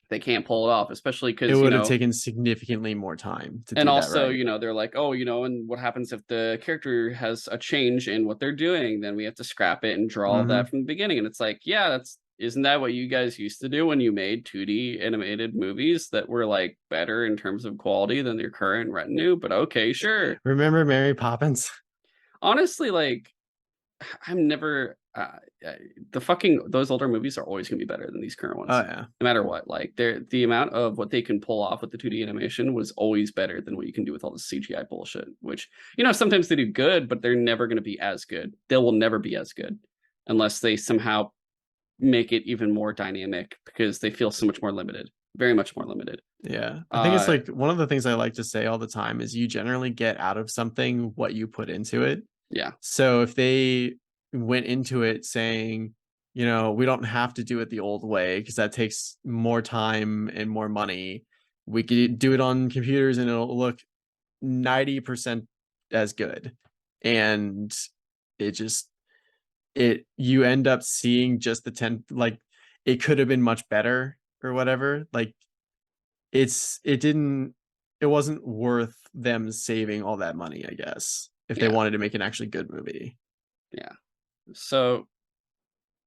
they can't pull it off, especially It because, would have taken significantly more time to and do that also, right. they're like, "Oh, and what happens if the character has a change in what they're doing? Then we have to scrap it and draw all that Mhm. from the beginning." And it's like, "Yeah, that's isn't that what you guys used to do when you made 2D animated movies that were, like, better in terms of quality than your current retinue? But okay, sure." Remember Mary Poppins? Honestly, like, I'm never the fucking those older movies are always gonna be better than these current Oh, ones, yeah. no matter what. Like, the amount of what they can pull off with the 2D animation was always better than what you can do with all the CGI bullshit, which, sometimes they do good, but they're never gonna be as good. They will never be as good unless they somehow make it even more dynamic because they feel so much more limited, very much more limited. Yeah. I think it's Uh, like one of the things I like to say all the time is you generally get out of something what you put into it. yeah, So if they went into it saying, we don't have to do it the old way because that takes more time and more money. We could do it on computers and it'll look 90% as good. And it just you end up seeing just the 10, like it could have been much better or whatever. Like it didn't it wasn't worth them saving all that money, I guess, if they yeah, wanted to make an actually good movie. yeah. So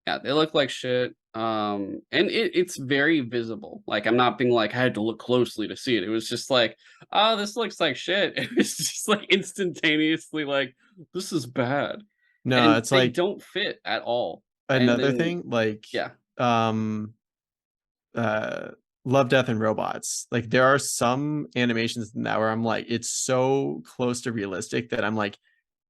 yeah, they look like shit. And it's very visible. Like, I'm not being like I had to look closely to see it. It was just like, oh, this looks like shit. It was just like instantaneously like, this is bad. No, And it's they like don't fit at all. And another then thing, like yeah, um uh Love, Death, and Robots. Like there are some animations in that where I'm like, it's so close to realistic that I'm like,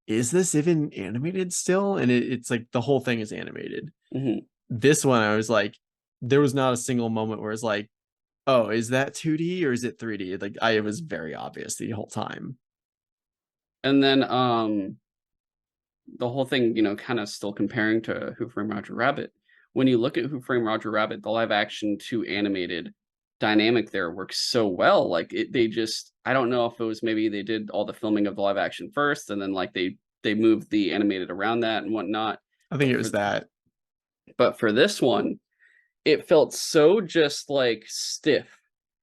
is this even animated still? And it's like the whole thing is animated. mhm. This one, I was like, there was not a single moment where it's like, oh, is that 2D or is it 3D? Like it was very obvious the whole time. And then the whole thing, kind of still comparing to Who Framed Roger Rabbit. When you look at Who Framed Roger Rabbit, the live action to animated dynamic there works so well. Like they just, I don't know if it was maybe they did all the filming of the live action first, and then like they moved the animated around that and whatnot. I think But it for was that. this one, it felt so just like stiff,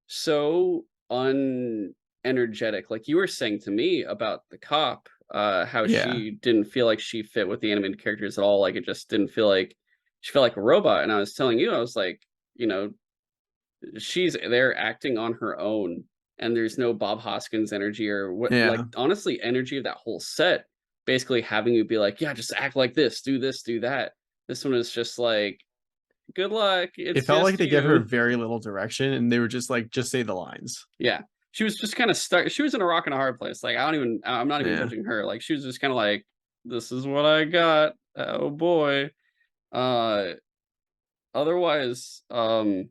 so unenergetic. Like you were saying to me about the cop, how Yeah. she didn't feel like she fit with the animated characters at all. Like it just didn't feel like she felt like a robot. And I was telling you, I was like, you know, she's there acting on her own, and there's no Bob Hoskins energy or what, like Yeah. honestly, energy of that whole set. Basically having you be like, yeah, just act like this, do that. This one is just like, good luck. It It's felt like just they gave her you. very little direction and they were just like, just say the lines. Yeah. She was just kinda stuck. She was in a rock and a hard place. Like, I'm not even Yeah. judging her. Like, she was just kinda like, "This is what I got. Oh boy." Uh, otherwise, that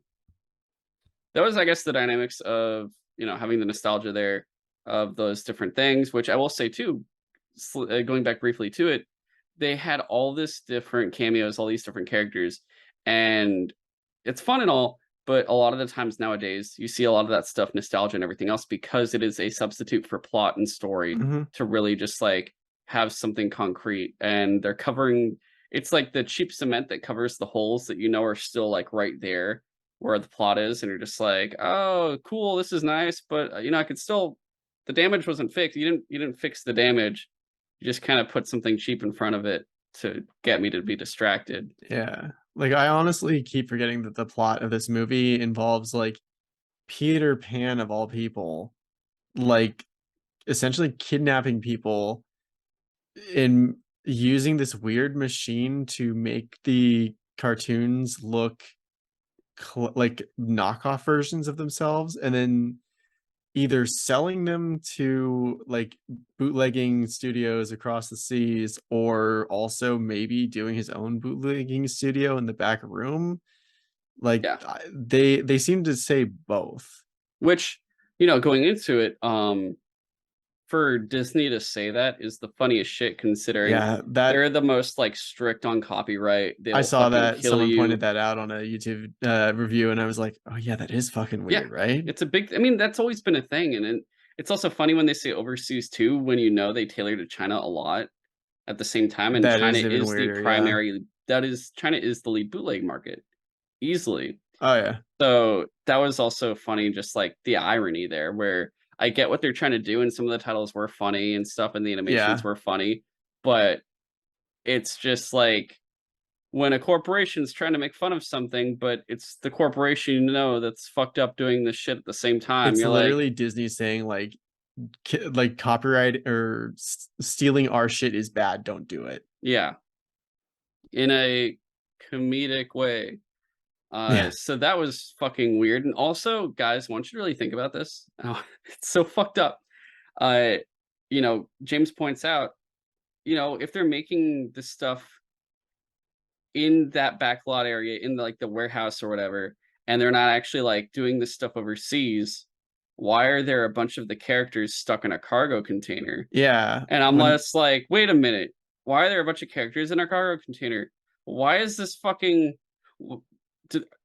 was, I guess, the dynamics of, having the nostalgia there of those different things, which I will say too, going back briefly to it, they had all this different cameos, all these different characters, and it's fun and all, but a lot of the times nowadays, you see a lot of that stuff, nostalgia and everything else, because it is a substitute for plot and story Hmm. to really just like have something concrete. And they're covering, it's like the cheap cement that covers the holes that are still like right there where the plot is. And you're just like, oh, cool, this is nice. But I could still, the damage wasn't fixed. You didn't fix the damage. You just kind of put something cheap in front of it to get me to be distracted. Yeah. Like I honestly keep forgetting that the plot of this movie involves like Peter Pan of all people, like essentially kidnapping people and using this weird machine to make the cartoons look like knockoff versions of themselves and then either selling them to like bootlegging studios across the seas or also maybe doing his own bootlegging studio in the back room. Like Yeah. they seem to say both. Which, going into it, for Disney to say that is the funniest shit, considering Yeah, that they're the most like strict on copyright. I They'll saw fucking that kill someone pointed you. that out on a YouTube review, and I was like, oh yeah, that is fucking Yeah, weird, right? it's a big. I mean, that's always been a thing, and it's also funny when they say overseas too, when you know they tailor to China a lot at the same time, and That China is even is the weirder. Yeah. primary. China is the lead bootleg market easily. Oh yeah. So that was also funny, just like the irony there, where I get what they're trying to do, and some of the titles were funny and stuff, and the animations Yeah. were funny, but it's just like when a corporation's trying to make fun of something, but it's the corporation that's fucked up doing this shit at the same time. It's You're like, literally Disney saying like copyright or stealing our shit is bad. Don't do it. yeah, in a comedic way. Yeah. So that was fucking weird. And also, guys, I want you to really think about this. Oh, it's so fucked up. Uh, James points out, if they're making this stuff in that backlot area, in like the warehouse or whatever, and they're not actually like doing this stuff overseas, why are there a bunch of the characters stuck in a cargo container? Yeah. And I'm When just like, wait a minute, why are there a bunch of characters in a cargo container? Why is this fucking?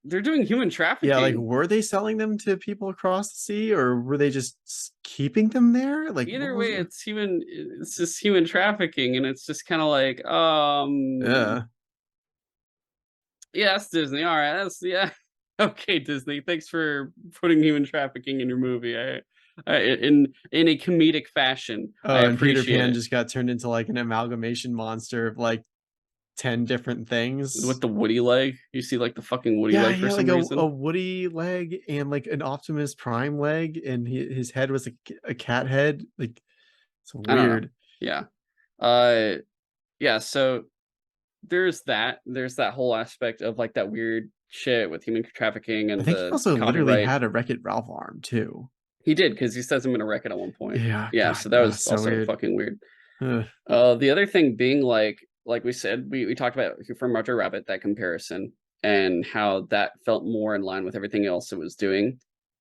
They're doing human yeah, like trafficking. were they selling them to people across the sea, or were they just keeping them there? Like what Either was way, it? it's just human trafficking, and it's just kind of like, Yeah. yeah, that's Disney. All right, that's yeah. Okay, Disney. Thanks for putting human trafficking in your movie. In a comedic fashion. I Oh, and Peter appreciate Pan it. just got turned into like an amalgamation monster of like 10 different With things. the Woody leg, you see like the fucking Woody Yeah, leg he for had like some a reason. Woody leg and like an Optimus Prime leg, and his head was a cat head. Like it's I don't know. weird. Yeah. Uh, yeah. So there's that whole aspect of like that weird shit with human trafficking I and think he the also literally copyright. had a Wreck-It Ralph arm too. He did, because he says I'm gonna wreck it at one point. Yeah, Yeah, God, so that was so also weird. fucking weird. Ugh. The other thing being like we said, we talked about from Roger Rabbit, that comparison, and how that felt more in line with everything else it was doing.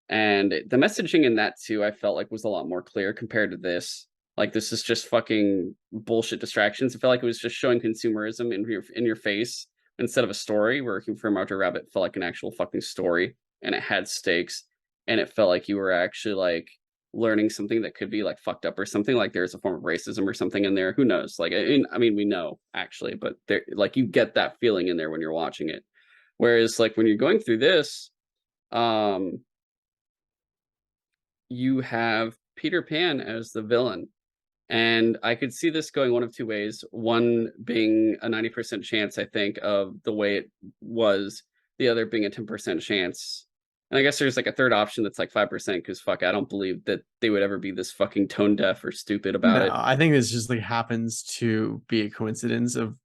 And the messaging in that too, I felt like was a lot more clear compared to this. Like this is just fucking bullshit distractions. I felt like it was just showing consumerism in your face instead of a story, where from Roger Rabbit felt like an actual fucking story, and it had stakes, and it felt like you were actually like learning something that could be like fucked up or something, like there's a form of racism or something in there. Who knows? Like, I mean, we know actually, but there, like, you get that feeling in there when you're watching it. Whereas, like, when you're going through this, um, you have Peter Pan as the villain. And I could see this going one of two ways. One being a 90% chance, I think, of the way it was, the other being a 10% chance. And I guess there's like a third option that's like 5%, because fuck, I don't believe that they would ever be this fucking tone deaf or stupid about No, it. I think this just like happens to be a coincidence of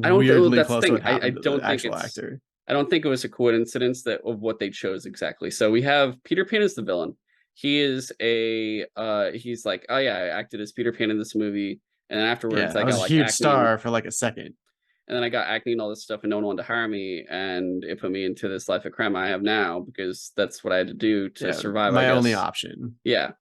I don't think, well, weirdly that's the close to thing. what happened to the actual actor. I don't think it was a coincidence that of what they chose exactly. So we have Peter Pan as the villain. He is he's like, oh yeah, I acted as Peter Pan in this movie, and then afterwards Yeah, I I was got a like huge acne, star for like a second. and then I got acne and all this stuff, and no one wanted to hire me, and it put me into this life of crime I have now, because that's what I had to do to Yeah, survive, I my only guess. option. Yeah.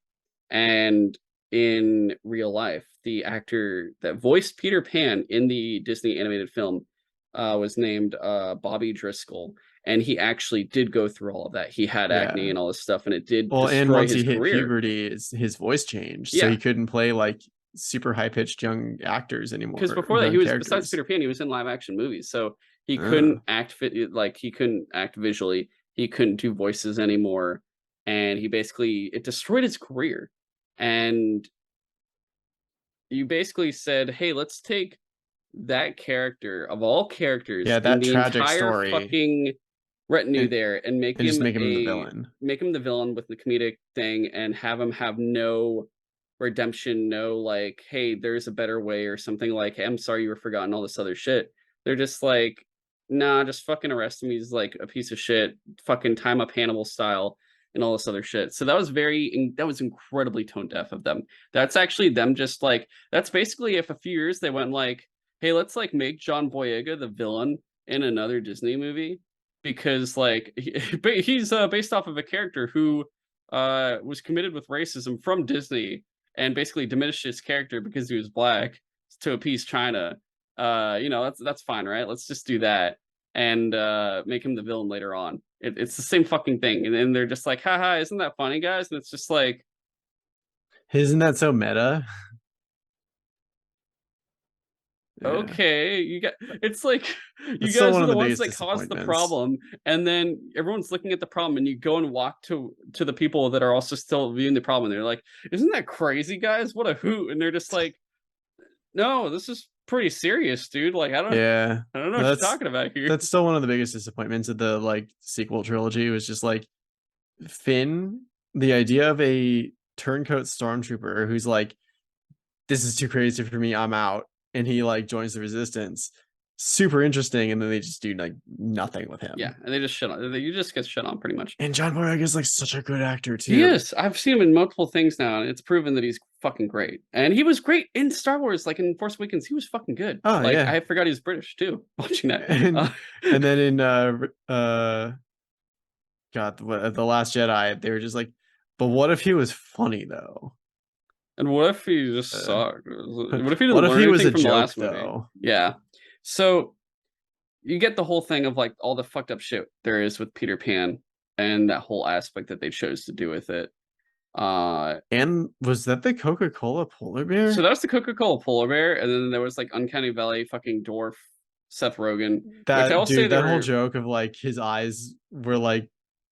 And in real life, the actor that voiced Peter Pan in the Disney animated film was named Bobby Driscoll, and he actually did go through all of that. He had acne Yeah. and all this stuff, and it did Well, and destroy once his he hit career. puberty, his voice changed, so Yeah, he couldn't play like super high pitched young actors anymore, because or before that, he young was, besides characters. Peter Pan, he was in live action movies, so he Uh, couldn't act fit, like he couldn't act visually. He couldn't do voices anymore, and he basically, it destroyed his career. And you basically said, hey, let's take that character of all characters yeah, in that the tragic entire story, fucking retinue and there, and just make him the villain. make him the villain with the comedic thing, and have him have no redemption, no like, hey, there's a better way, or something like, hey, I'm sorry you were forgotten, all this other shit. They're just like, nah, just fucking arrest him. He's like a piece of shit. Fucking time up Hannibal style and all this other shit. So that was incredibly tone deaf of them. That's actually them just like, that's basically if a few years they went like, hey, let's like make John Boyega the villain in another Disney movie, because like he's based off of a character who was committed with racism from Disney, and basically diminish his character because he was black to appease China. That's fine, right? Let's just do that and make him the villain later on. It's the same fucking thing, and then they're just like, haha, isn't that funny, guys? And it's just like, Isn't that so meta? Yeah. okay, it's like you That's still guys one are of the the ones biggest that caused the disappointments. problem, and then everyone's looking at the problem, and you go and walk to the people that are also still viewing the problem, and they're like, isn't that crazy, guys? What a hoot. And they're just like, no, this is pretty serious, dude. Like, Yeah. I don't know what you're That's talking about here. that's still one of the biggest disappointments of the like sequel trilogy was just like Finn, the idea of a turncoat stormtrooper who's like, this is too crazy for me, I'm out, and he like joins the resistance. Super interesting, and then they just do like nothing with him. Yeah, and they just shit on. You just get shit on pretty much. And John Boyega is like such a good actor too. He is. I've seen him in multiple things now, and it's proven that he's fucking great. And he was great in Star Wars, like in Force Awakens. He was fucking good. Oh Like yeah. I forgot he was British too. Watching that, And then in God, the Last Jedi, they were just like, but what if he was funny though? and what if he just Uh, sucked? What if he what didn't if learn he was anything a from the joke last movie? though? Yeah. So you get the whole thing of like all the fucked up shit there is with Peter Pan and that whole aspect that they chose to do with it. And was that the Coca-Cola polar bear? So that was the Coca-Cola polar bear, and then there was like Uncanny Valley fucking dwarf Seth Rogen, which I That will say dude, they that whole were. joke of like his eyes were like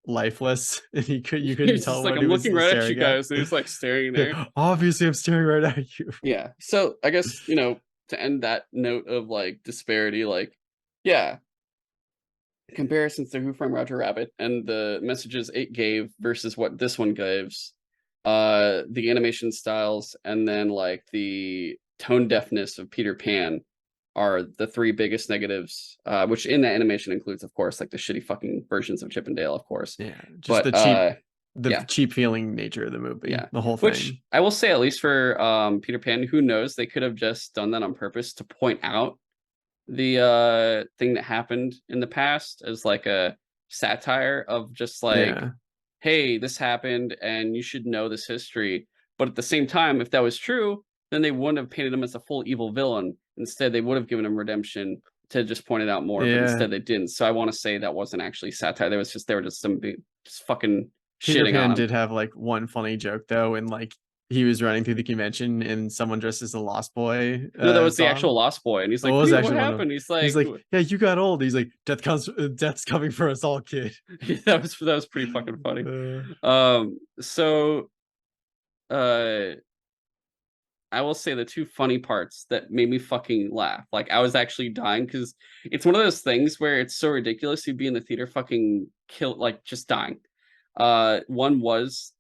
lifeless and you couldn't He's tell just like, what I'm he was looking right at you staring at. guys, and he's like staring there. Obviously I'm staring right at you. Yeah. So I guess to end that note of like disparity, like yeah, comparisons to Who Framed Roger Rabbit and the messages it gave versus what this one gives, the animation styles and then like the tone deafness of Peter Pan are the three biggest negatives, which in that animation includes, of course, like the shitty fucking versions of Chip and Dale, of course. Yeah, just But the yeah, cheap feeling nature of the movie, yeah. the whole Which thing. I will say, at least for Peter Pan, who knows, they could have just done that on purpose to point out the thing that happened in the past as like a satire of just like, Yeah. hey, this happened and you should know this history. But at the same time, if that was true, then they wouldn't have painted him as a full evil villain. Instead, they would have given him redemption to just point it out more, but Yeah. instead they didn't. So I want to say that wasn't actually satire. They were just some just fucking Peter shitting on Pan him. did have like one funny joke though, and like he was running through the convention and someone dressed as a Lost Boy No, that was the saw actual him. Lost Boy, and he's Oh, like, it was what actually one of them. happened? He's like, yeah, you got old. He's like, death's coming for us all, kid. that was pretty fucking funny. So I will say the two funny parts that made me fucking laugh. Like I was actually dying because it's one of those things where it's so ridiculous you'd be in the theater fucking just dying. One was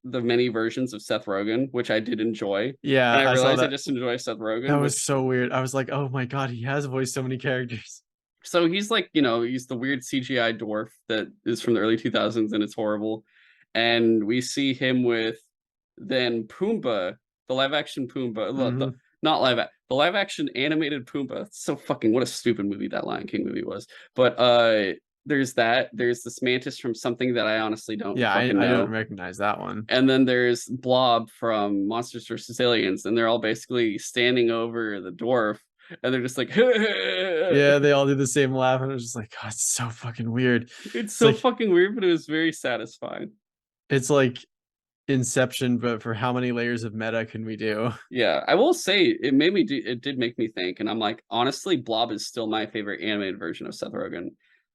the many versions of Seth Rogen, which I did enjoy. Yeah, And I I saw realized I that. just enjoy Seth That Rogen, was which so weird. I was like, oh my god, he has voiced so many characters. so he's like, he's the weird CGI dwarf that is from the early 2000s and it's horrible. And we see him with then Pumbaa, the live action Pumbaa, Mm-hmm. not the live action animated Pumbaa. It's so fucking, what a stupid movie that Lion King movie was. But there's this mantis from something that I honestly don't Yeah, fucking I know. don't recognize that one. And then there's Blob from Monsters vs. Aliens, and they're all basically standing over the dwarf, and they're just like, Yeah, they all do the same laugh, and I was just like, God, it's so fucking weird. it's so like fucking weird, but it was very satisfying. it's like Inception, but for how many layers of meta can we do? Yeah, I will say it did make me think, and I'm like, honestly, Blob is still my favorite animated version of Seth Rogen.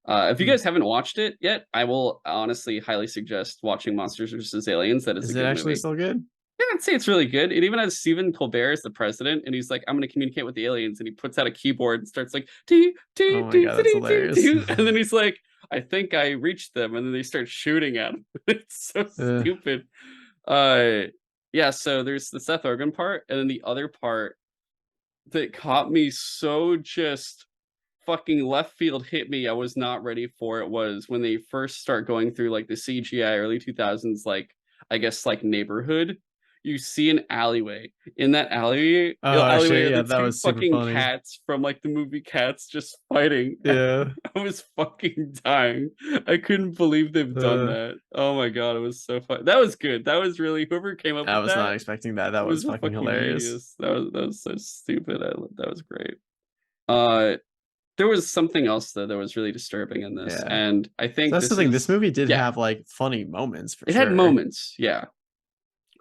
If you guys haven't watched it yet, I will honestly highly suggest watching Monsters vs. Aliens. That is Is a it good actually movie. still good? Yeah, I'd say it's really good. It even has Stephen Colbert as the president, and he's like, "I'm going to communicate with the aliens," and he puts out a keyboard and starts like, "Tee tee Oh my tee god, that's tee tee hilarious. tee," and then he's like, "I think I reached them," and then they start shooting at him. It's so stupid. Yeah. So there's the Seth Rogen part, and then the other part that caught me so just fucking left field hit me. I was not ready for it. Was when they first start going through like the CGI early 2000s, like I guess like neighborhood. you see an alleyway. In that Oh alleyway shit, are yeah, the that two was super fucking funny. cats from like the movie Cats just fighting. Yeah. I was fucking dying. I couldn't believe they've done Uh, that. Oh my god, it was so fun. That was good. That was really, whoever came up I with was not that expecting that. That was was a fucking fucking hilarious. genius. That was so stupid. That was great. Uh, there was something else though that was really disturbing in this, Yeah. and I So think that's the this thing. This is, movie did yeah, have like funny moments for it had sure. moments, yeah,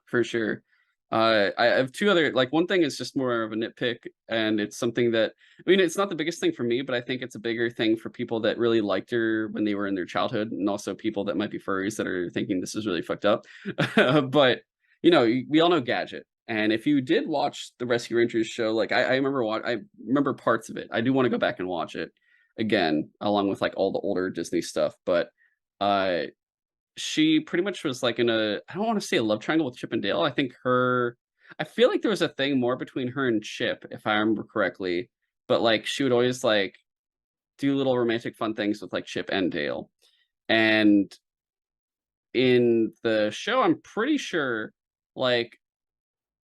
for sure. I have two other, like, one thing is just more of a nitpick, and it's something that, I mean, it's not the biggest thing for me, but I think it's a bigger thing for people that really liked her when they were in their childhood, and also people that might be furries that are thinking this is really fucked up. But we all know Gadget, and if you did watch the Rescue Rangers show, like I remember parts of it. I do want to go back and watch it again, along with like all the older Disney stuff, but. Uh, she pretty much was like in a, I don't want to say a love triangle with Chip and Dale. I feel like there was a thing more between her and Chip, if I remember correctly. But like she would always like do little romantic fun things with like Chip and Dale. And in the show, I'm pretty sure like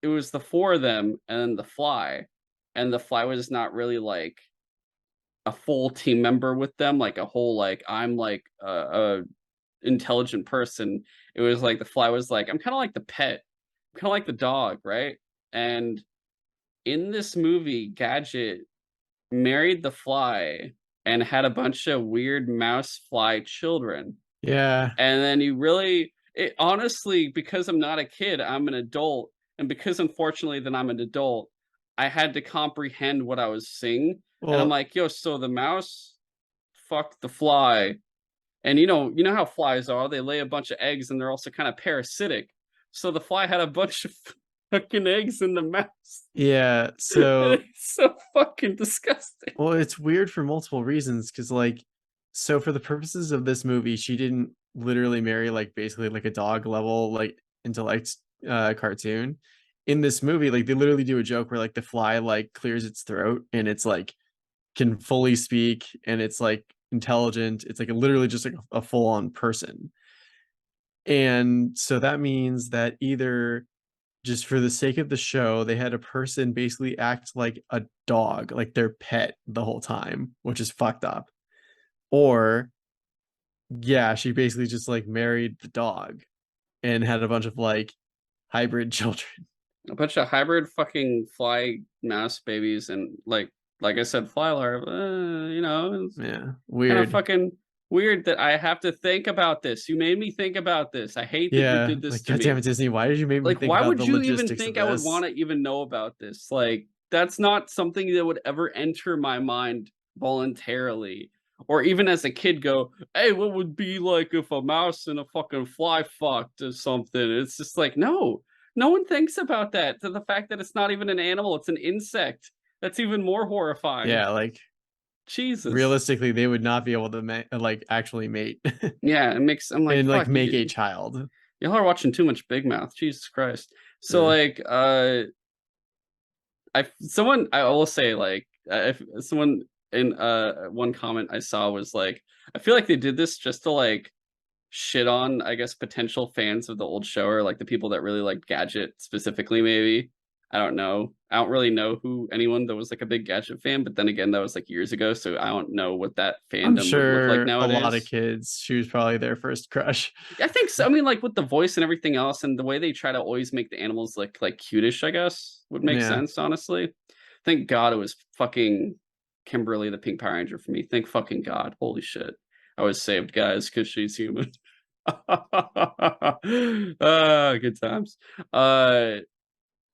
it was the four of them and then the Fly. And the Fly was not really like a full team member with them, like a whole like I'm like a intelligent person. It was like the Fly was like, I'm kind of like the pet, I'm kind of like the dog, right? And in this movie, Gadget married the Fly and had a bunch of weird mouse fly children. Yeah. And then honestly, because I'm not a kid, I'm an adult. And because unfortunately that I'm an adult, I had to comprehend what I was seeing. And I'm Well, like, yo, so the mouse fucked the Fly. And you know how flies are. They lay a bunch of eggs and they're also kind of parasitic. So the Fly had a bunch of fucking eggs in the mouse. yeah. And So, it's so fucking disgusting. well, it's weird for multiple reasons because, like, so for the purposes of this movie, she didn't literally marry like basically like a dog level like intellect cartoon. In this movie, like they literally do a joke where like the Fly like clears its throat and it's like can fully speak and it's like intelligent. It's like literally just like a full on person. And so that means that either just for the sake of the show, they had a person basically act like a dog, like their pet the whole time, which is fucked up. Or yeah, she basically just like married the dog and had a bunch of like hybrid children. A bunch of hybrid fucking fly mouse babies and like I said, fly larvae. It's Yeah, kind of weird. fucking weird that I have to think about this. You made me think about this. I hate that you Yeah, did this like to God damn me. it, Disney, why did you make me Like, think why about the would you even logistics of think I would this? want to even know about this? Like, that's not something that would ever enter my mind voluntarily. Or even as a kid go, hey, what would be like if a mouse and a fucking fly fucked or something? It's just like, no, no one thinks about that. To the fact that it's not even an animal, it's an insect. That's even more horrifying. Yeah, like Jesus. realistically, they would not be able to like actually mate Yeah, I'm like, and like fuck, make a child. y'all are watching too much Big Mouth. Jesus Christ. So Uh, like, I will say like if someone in one comment I saw was like, I feel like they did this just to like shit on, I guess, potential fans of the old show, or like the people that really liked Gadget specifically, maybe. I don't know. I don't really know who anyone that was like a big Gadget fan, but then again, that was like years ago, so I don't know what that I'm fandom would look like sure a lot of nowadays. kids, she was probably their first crush. I think so. I mean, like with the voice and everything else, and the way they try to always make the animals look like cutish, I guess would make Yeah. sense. Honestly, thank God it was fucking Kimberly, the Pink Power Ranger for me. Thank fucking God. Holy shit, I was saved, guys, because she's human. Good times. Uh,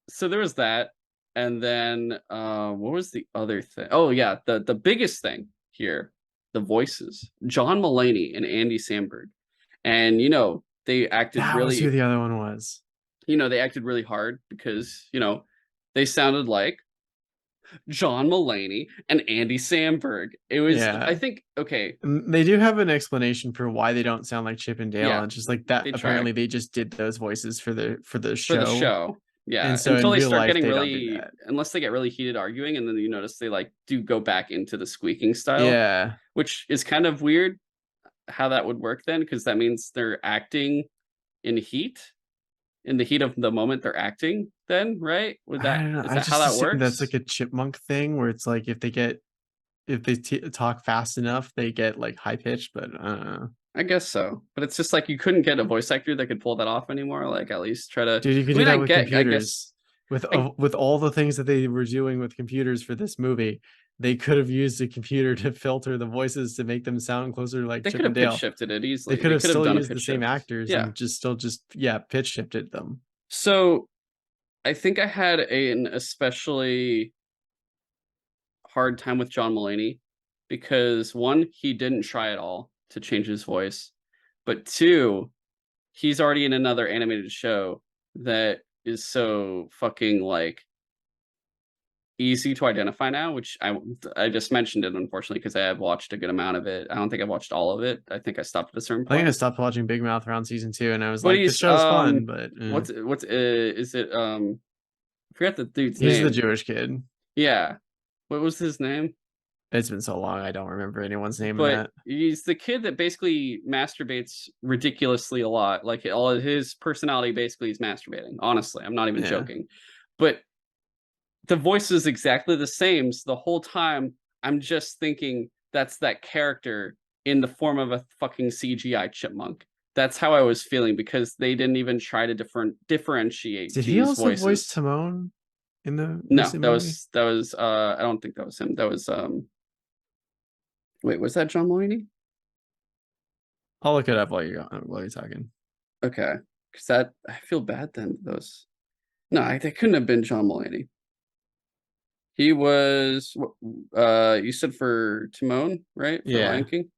so there was that, and then what was the other thing? Oh yeah, the biggest thing here, the voices, John Mulaney and Andy Samberg. And they acted That was who really, the other one was. they acted really hard because they sounded like John Mulaney and Andy Samberg. It was, I Yeah. think, okay, They do have an explanation for why they don't sound like Chip and Dale. yeah, And it's just like that they try apparently they just did those voices for the for the show. show. And Yeah, so until in they real start life getting they don't do really, that. unless they get really heated arguing, and then you notice they like do go back into the squeaking style, Yeah. which is kind of weird how that would work then, because that means they're acting in heat. in the heat of the moment they're acting then, right? I don't know. Is I that how just that assume that's like works? a chipmunk thing where it's like if they talk fast enough, they get like high pitched. But I don't know. I guess so. But it's just like you couldn't get a voice actor that could pull that off anymore. Like at least try to. Dude, you could I do mean, that with I guess computers. I With all the things that they were doing with computers for this movie, they could have used a computer to filter the voices to make them sound closer to like they could Chip and have pitch Dale. shifted it They easily. could They have could have still done a used the pitch same shift. actors Yeah. and just yeah, pitch shifted them. So I think I had an especially hard time with John Mulaney because one, he didn't try at all to change his voice, but two, he's already in another animated show that is so fucking like easy to identify now, which I just mentioned it unfortunately because I have watched a good amount of it. I don't think I've watched all of it. I think I stopped at a certain I think I point. stopped watching Big Mouth around season 2, and I was But like, this he's show's fun, but what's is it I forget the dude's he's the name. Jewish kid. Yeah. What was his name? It's been so long, I don't remember anyone's name in But that. he's the kid that basically masturbates ridiculously a lot. Like all of his personality basically is masturbating. Honestly, I'm not even Yeah. joking. But the voice is exactly the same. So the whole time I'm just thinking that's that character in the form of a fucking CGI chipmunk. That's how I was feeling because they didn't even try to differentiate Did he these also voice voices. Timon in the No, recent movie? that was I don't think that was him. That was wait, was that John Mulaney? I'll look it up while you're talking. Okay. Because that I feel bad then those no, that couldn't have been John Mulaney. He was you said for Timon, right? For Lion Yeah. King?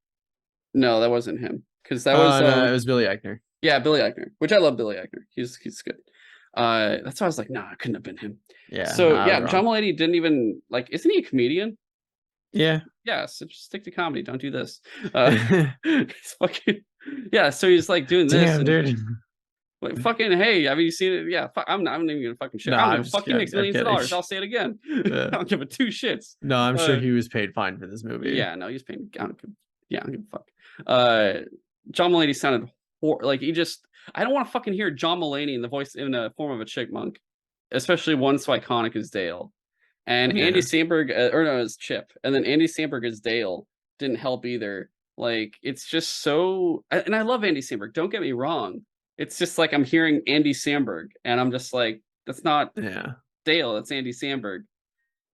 No, that wasn't him. Because that was No, it was Billy Eichner. yeah, Billy Eichner, which I love Billy Eichner. He's good. That's why I was like, nah, it couldn't have been him. Yeah, no, So I was yeah, John wrong. Mulaney didn't even like, isn't he a comedian? Yeah. Yeah, so just stick to comedy. Don't do this. He's fucking yeah. So he's like doing this Damn, and dude. like fucking hey, have you seen it? Yeah, I'm not even gonna fucking share. No, I don't I'm give a just fuck. He kidding. makes I'm millions of kidding. dollars. I'll say it again. Yeah. I don't give a two shits. No, I'm sure Uh, he was paid fine for this movie. yeah, no, he's paying. I don't give, yeah, I don't give a fuck. John Mulaney sounded like he just. I don't want to fucking hear John Mulaney in the voice in the form of a chipmunk, especially one so iconic as Dale. And Andy Yeah. Samberg, or no, it's Chip, and then Andy Samberg as Dale didn't help either. Like it's just so, and I love Andy Samberg. Don't get me wrong. It's just like I'm hearing Andy Samberg, and I'm just like, that's not Yeah. Dale. That's Andy Samberg.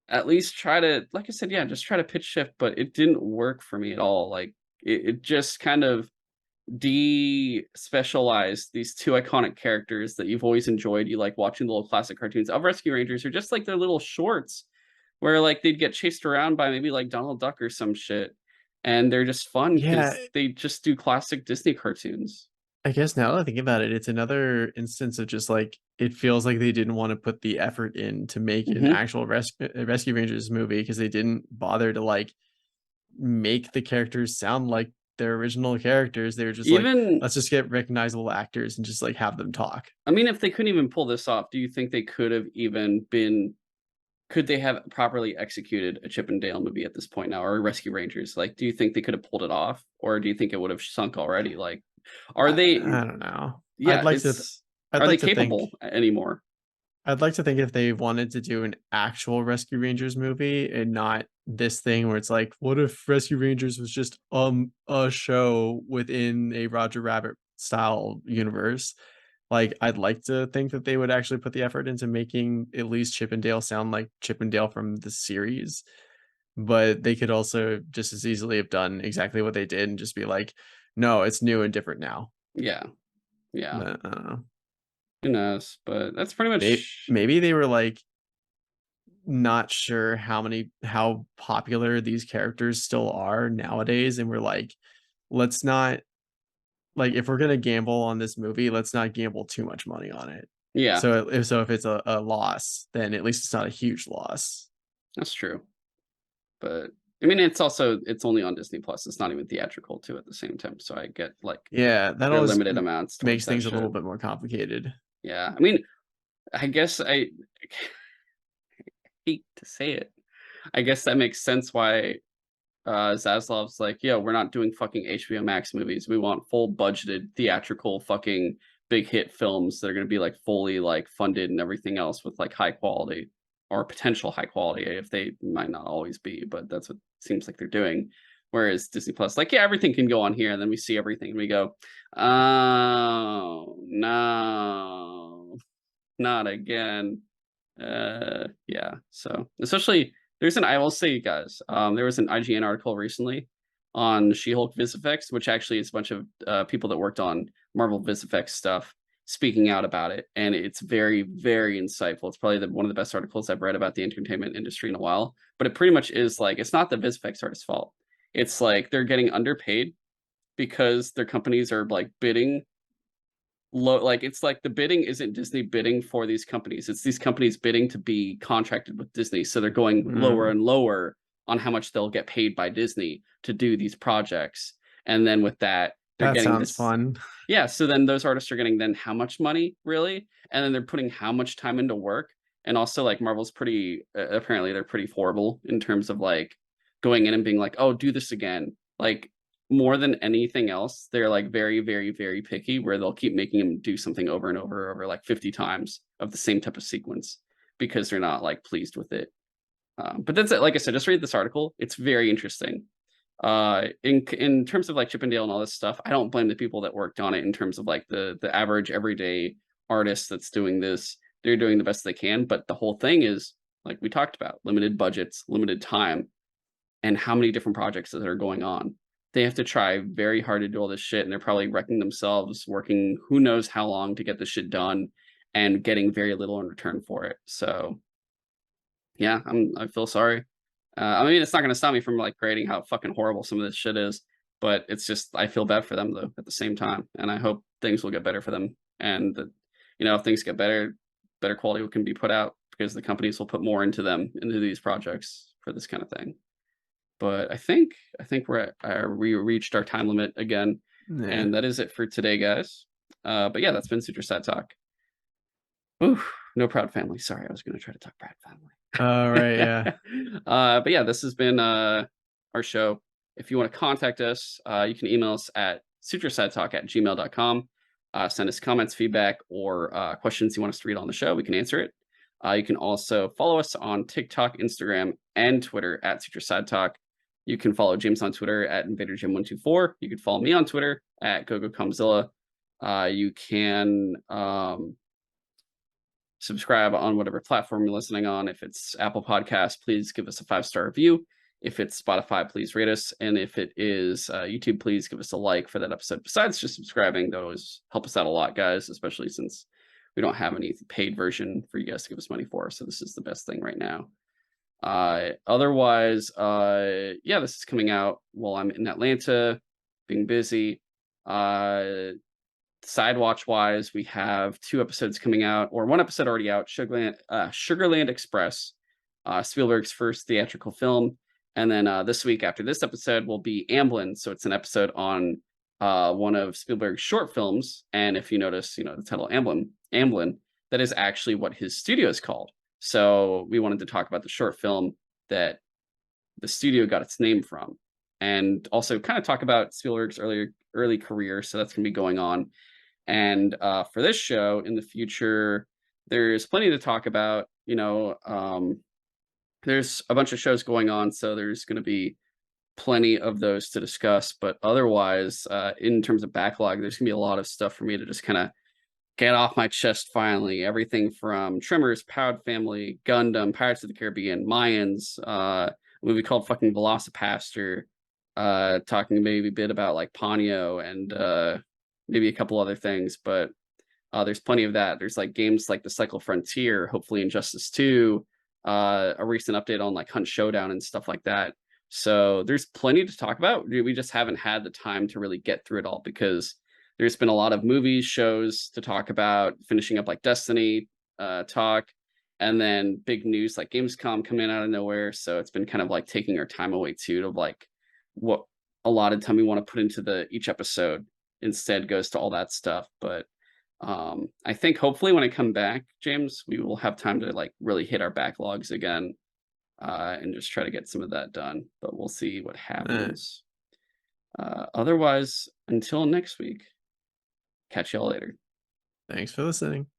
At least try to, like I said, yeah, just try to pitch shift, but it didn't work for me at all. Like it just kind of de-specialized these two iconic characters that you've always enjoyed. You like watching the little classic cartoons of Rescue Rangers, or just like their little shorts where like they'd get chased around by maybe like Donald Duck or some shit, and they're just fun Yeah, because they just do classic Disney cartoons. I guess now that I think about it, it's another instance of just like it feels like they didn't want to put the effort in to make an Hmm. actual Rescue Rangers movie because they didn't bother to like make the characters sound like their original characters. They were just like, Even, let's just get recognizable actors and just like have them talk. I mean, if they couldn't even pull this off, do you think they could have even been? Could they have properly executed a Chip and Dale movie at this point now, or Rescue Rangers? Like, do you think they could have pulled it off, or do you think it would have sunk already? Like, are they? I don't know. Yeah, it's I'd are they like to think capable anymore? I'd like to think if they wanted to do an actual Rescue Rangers movie and not this thing where it's like, what if Rescue Rangers was just a show within a Roger Rabbit style universe? Like, I'd like to think that they would actually put the effort into making at least Chip and Dale sound like Chip and Dale from the series. But they could also just as easily have done exactly what they did and just be like, no, it's new and different now. Yeah, yeah. But, I don't know. Who knows? But that's pretty much. Maybe they were like not sure how popular these characters still are nowadays, and we're like, let's not, like, if we're gonna gamble on this movie, let's not gamble too much money on it. Yeah, So if it's a loss, then at least it's not a huge loss. that's true. But I mean, it's only on Disney Plus. It's not even theatrical too at the same time. So I get like Yeah, that their always limited amounts towards makes that things a shit. little bit more complicated. Yeah, I mean, I guess I hate to say it. I guess that makes sense why Zaslav's like, yo, we're not doing fucking HBO Max movies. We want full budgeted theatrical fucking big hit films that are going to be like fully like funded and everything else with like high quality or potential high quality, if they might not always be, but that's what seems like they're doing. Whereas Disney Plus, like, yeah, everything can go on here, and then we see everything and we go, oh no, not again. Yeah. So especially I will say, you guys, there was an IGN article recently on She-Hulk VisFX, which actually is a bunch of people that worked on Marvel VisFX stuff speaking out about it, and it's very, very insightful. It's probably one of the best articles I've read about the entertainment industry in a while. But it pretty much is like, it's not the VisFX artist's fault. It's like they're getting underpaid because their companies are like bidding low. Like, it's like the bidding isn't Disney bidding for these companies, it's these companies bidding to be contracted with Disney, so they're going lower and lower on how much they'll get paid by Disney to do these projects. And then with that, they're That getting sounds this. fun. Yeah, so then those artists are getting then how much money, really? And then they're putting how much time into work. And also, like, Marvel's pretty apparently they're pretty horrible in terms of like going in and being like, oh, do this again. Like, more than anything else, they're like very, very, very picky, where they'll keep making him do something over and over like 50 times of the same type of sequence because they're not like pleased with it. But that's it. Like I said, just read this article. It's very interesting. In terms of like Chippendale and all this stuff, I don't blame the people that worked on it. In terms of like the average everyday artist that's doing this, they're doing the best they can. But the whole thing is, like we talked about, limited budgets, limited time, and how many different projects that are going on. They have to try very hard to do all this shit, and they're probably wrecking themselves, working who knows how long to get this shit done, and getting very little in return for it. So yeah, I feel sorry. I mean, it's not gonna stop me from like creating how fucking horrible some of this shit is, but it's just I feel bad for them though at the same time, and I hope things will get better for them, and that, if things get better, better quality can be put out because the companies will put more into these projects for this kind of thing. But I think we reached our time limit again, Yeah. and that is it for today, guys. But yeah, that's been Sutro Side Talk. Ooh, no proud family. Sorry, I was gonna try to talk proud family. All right. Yeah. But yeah, this has been our show. If you want to contact us, you can email us at sutrosidetalk@gmail.com. Send us comments, feedback, or questions you want us to read on the show. We can answer it. You can also follow us on TikTok, Instagram, and Twitter at Sutro Sidetalk. You can follow James on Twitter at InvaderJim124. You can follow me on Twitter at GoGoComzilla. You can subscribe on whatever platform you're listening on. If it's Apple Podcasts, please give us a 5-star review. If it's Spotify, please rate us. And if it is YouTube, please give us a like for that episode. Besides just subscribing, that always help us out a lot, guys, especially since we don't have any paid version for you guys to give us money for. So this is the best thing right now. Otherwise, yeah, this is coming out while I'm in Atlanta, being busy. Sidewatch wise, we have 2 episodes coming out, or 1 episode already out. Sugarland Express, Spielberg's first theatrical film, and then this week after this episode will be Amblin. So it's an episode on one of Spielberg's short films, and if you notice, the title Amblin, that is actually what his studio is called. So we wanted to talk about the short film that the studio got its name from, and also kind of talk about Spielberg's early career. So that's going to be going on. And for this show in the future, there's plenty to talk about. There's a bunch of shows going on, so there's going to be plenty of those to discuss. But otherwise, in terms of backlog, there's going to be a lot of stuff for me to just kind of get off my chest finally. Everything from Tremors, Proud Family, Gundam, Pirates of the Caribbean, Mayans, a movie called fucking Velocipaster, talking maybe a bit about like Ponyo and maybe a couple other things, but there's plenty of that. There's like games like the Cycle Frontier, hopefully Injustice 2, a recent update on like Hunt Showdown and stuff like that. So there's plenty to talk about. We just haven't had the time to really get through it all because there's been a lot of movies, shows to talk about, finishing up like Destiny talk, and then big news like Gamescom coming out of nowhere. So it's been kind of like taking our time away too, to like what a lot of time we want to put into each episode instead goes to all that stuff. But I think hopefully when I come back, James, we will have time to like really hit our backlogs again and just try to get some of that done. But we'll see what happens. Otherwise, until next week, catch y'all later. Thanks for listening.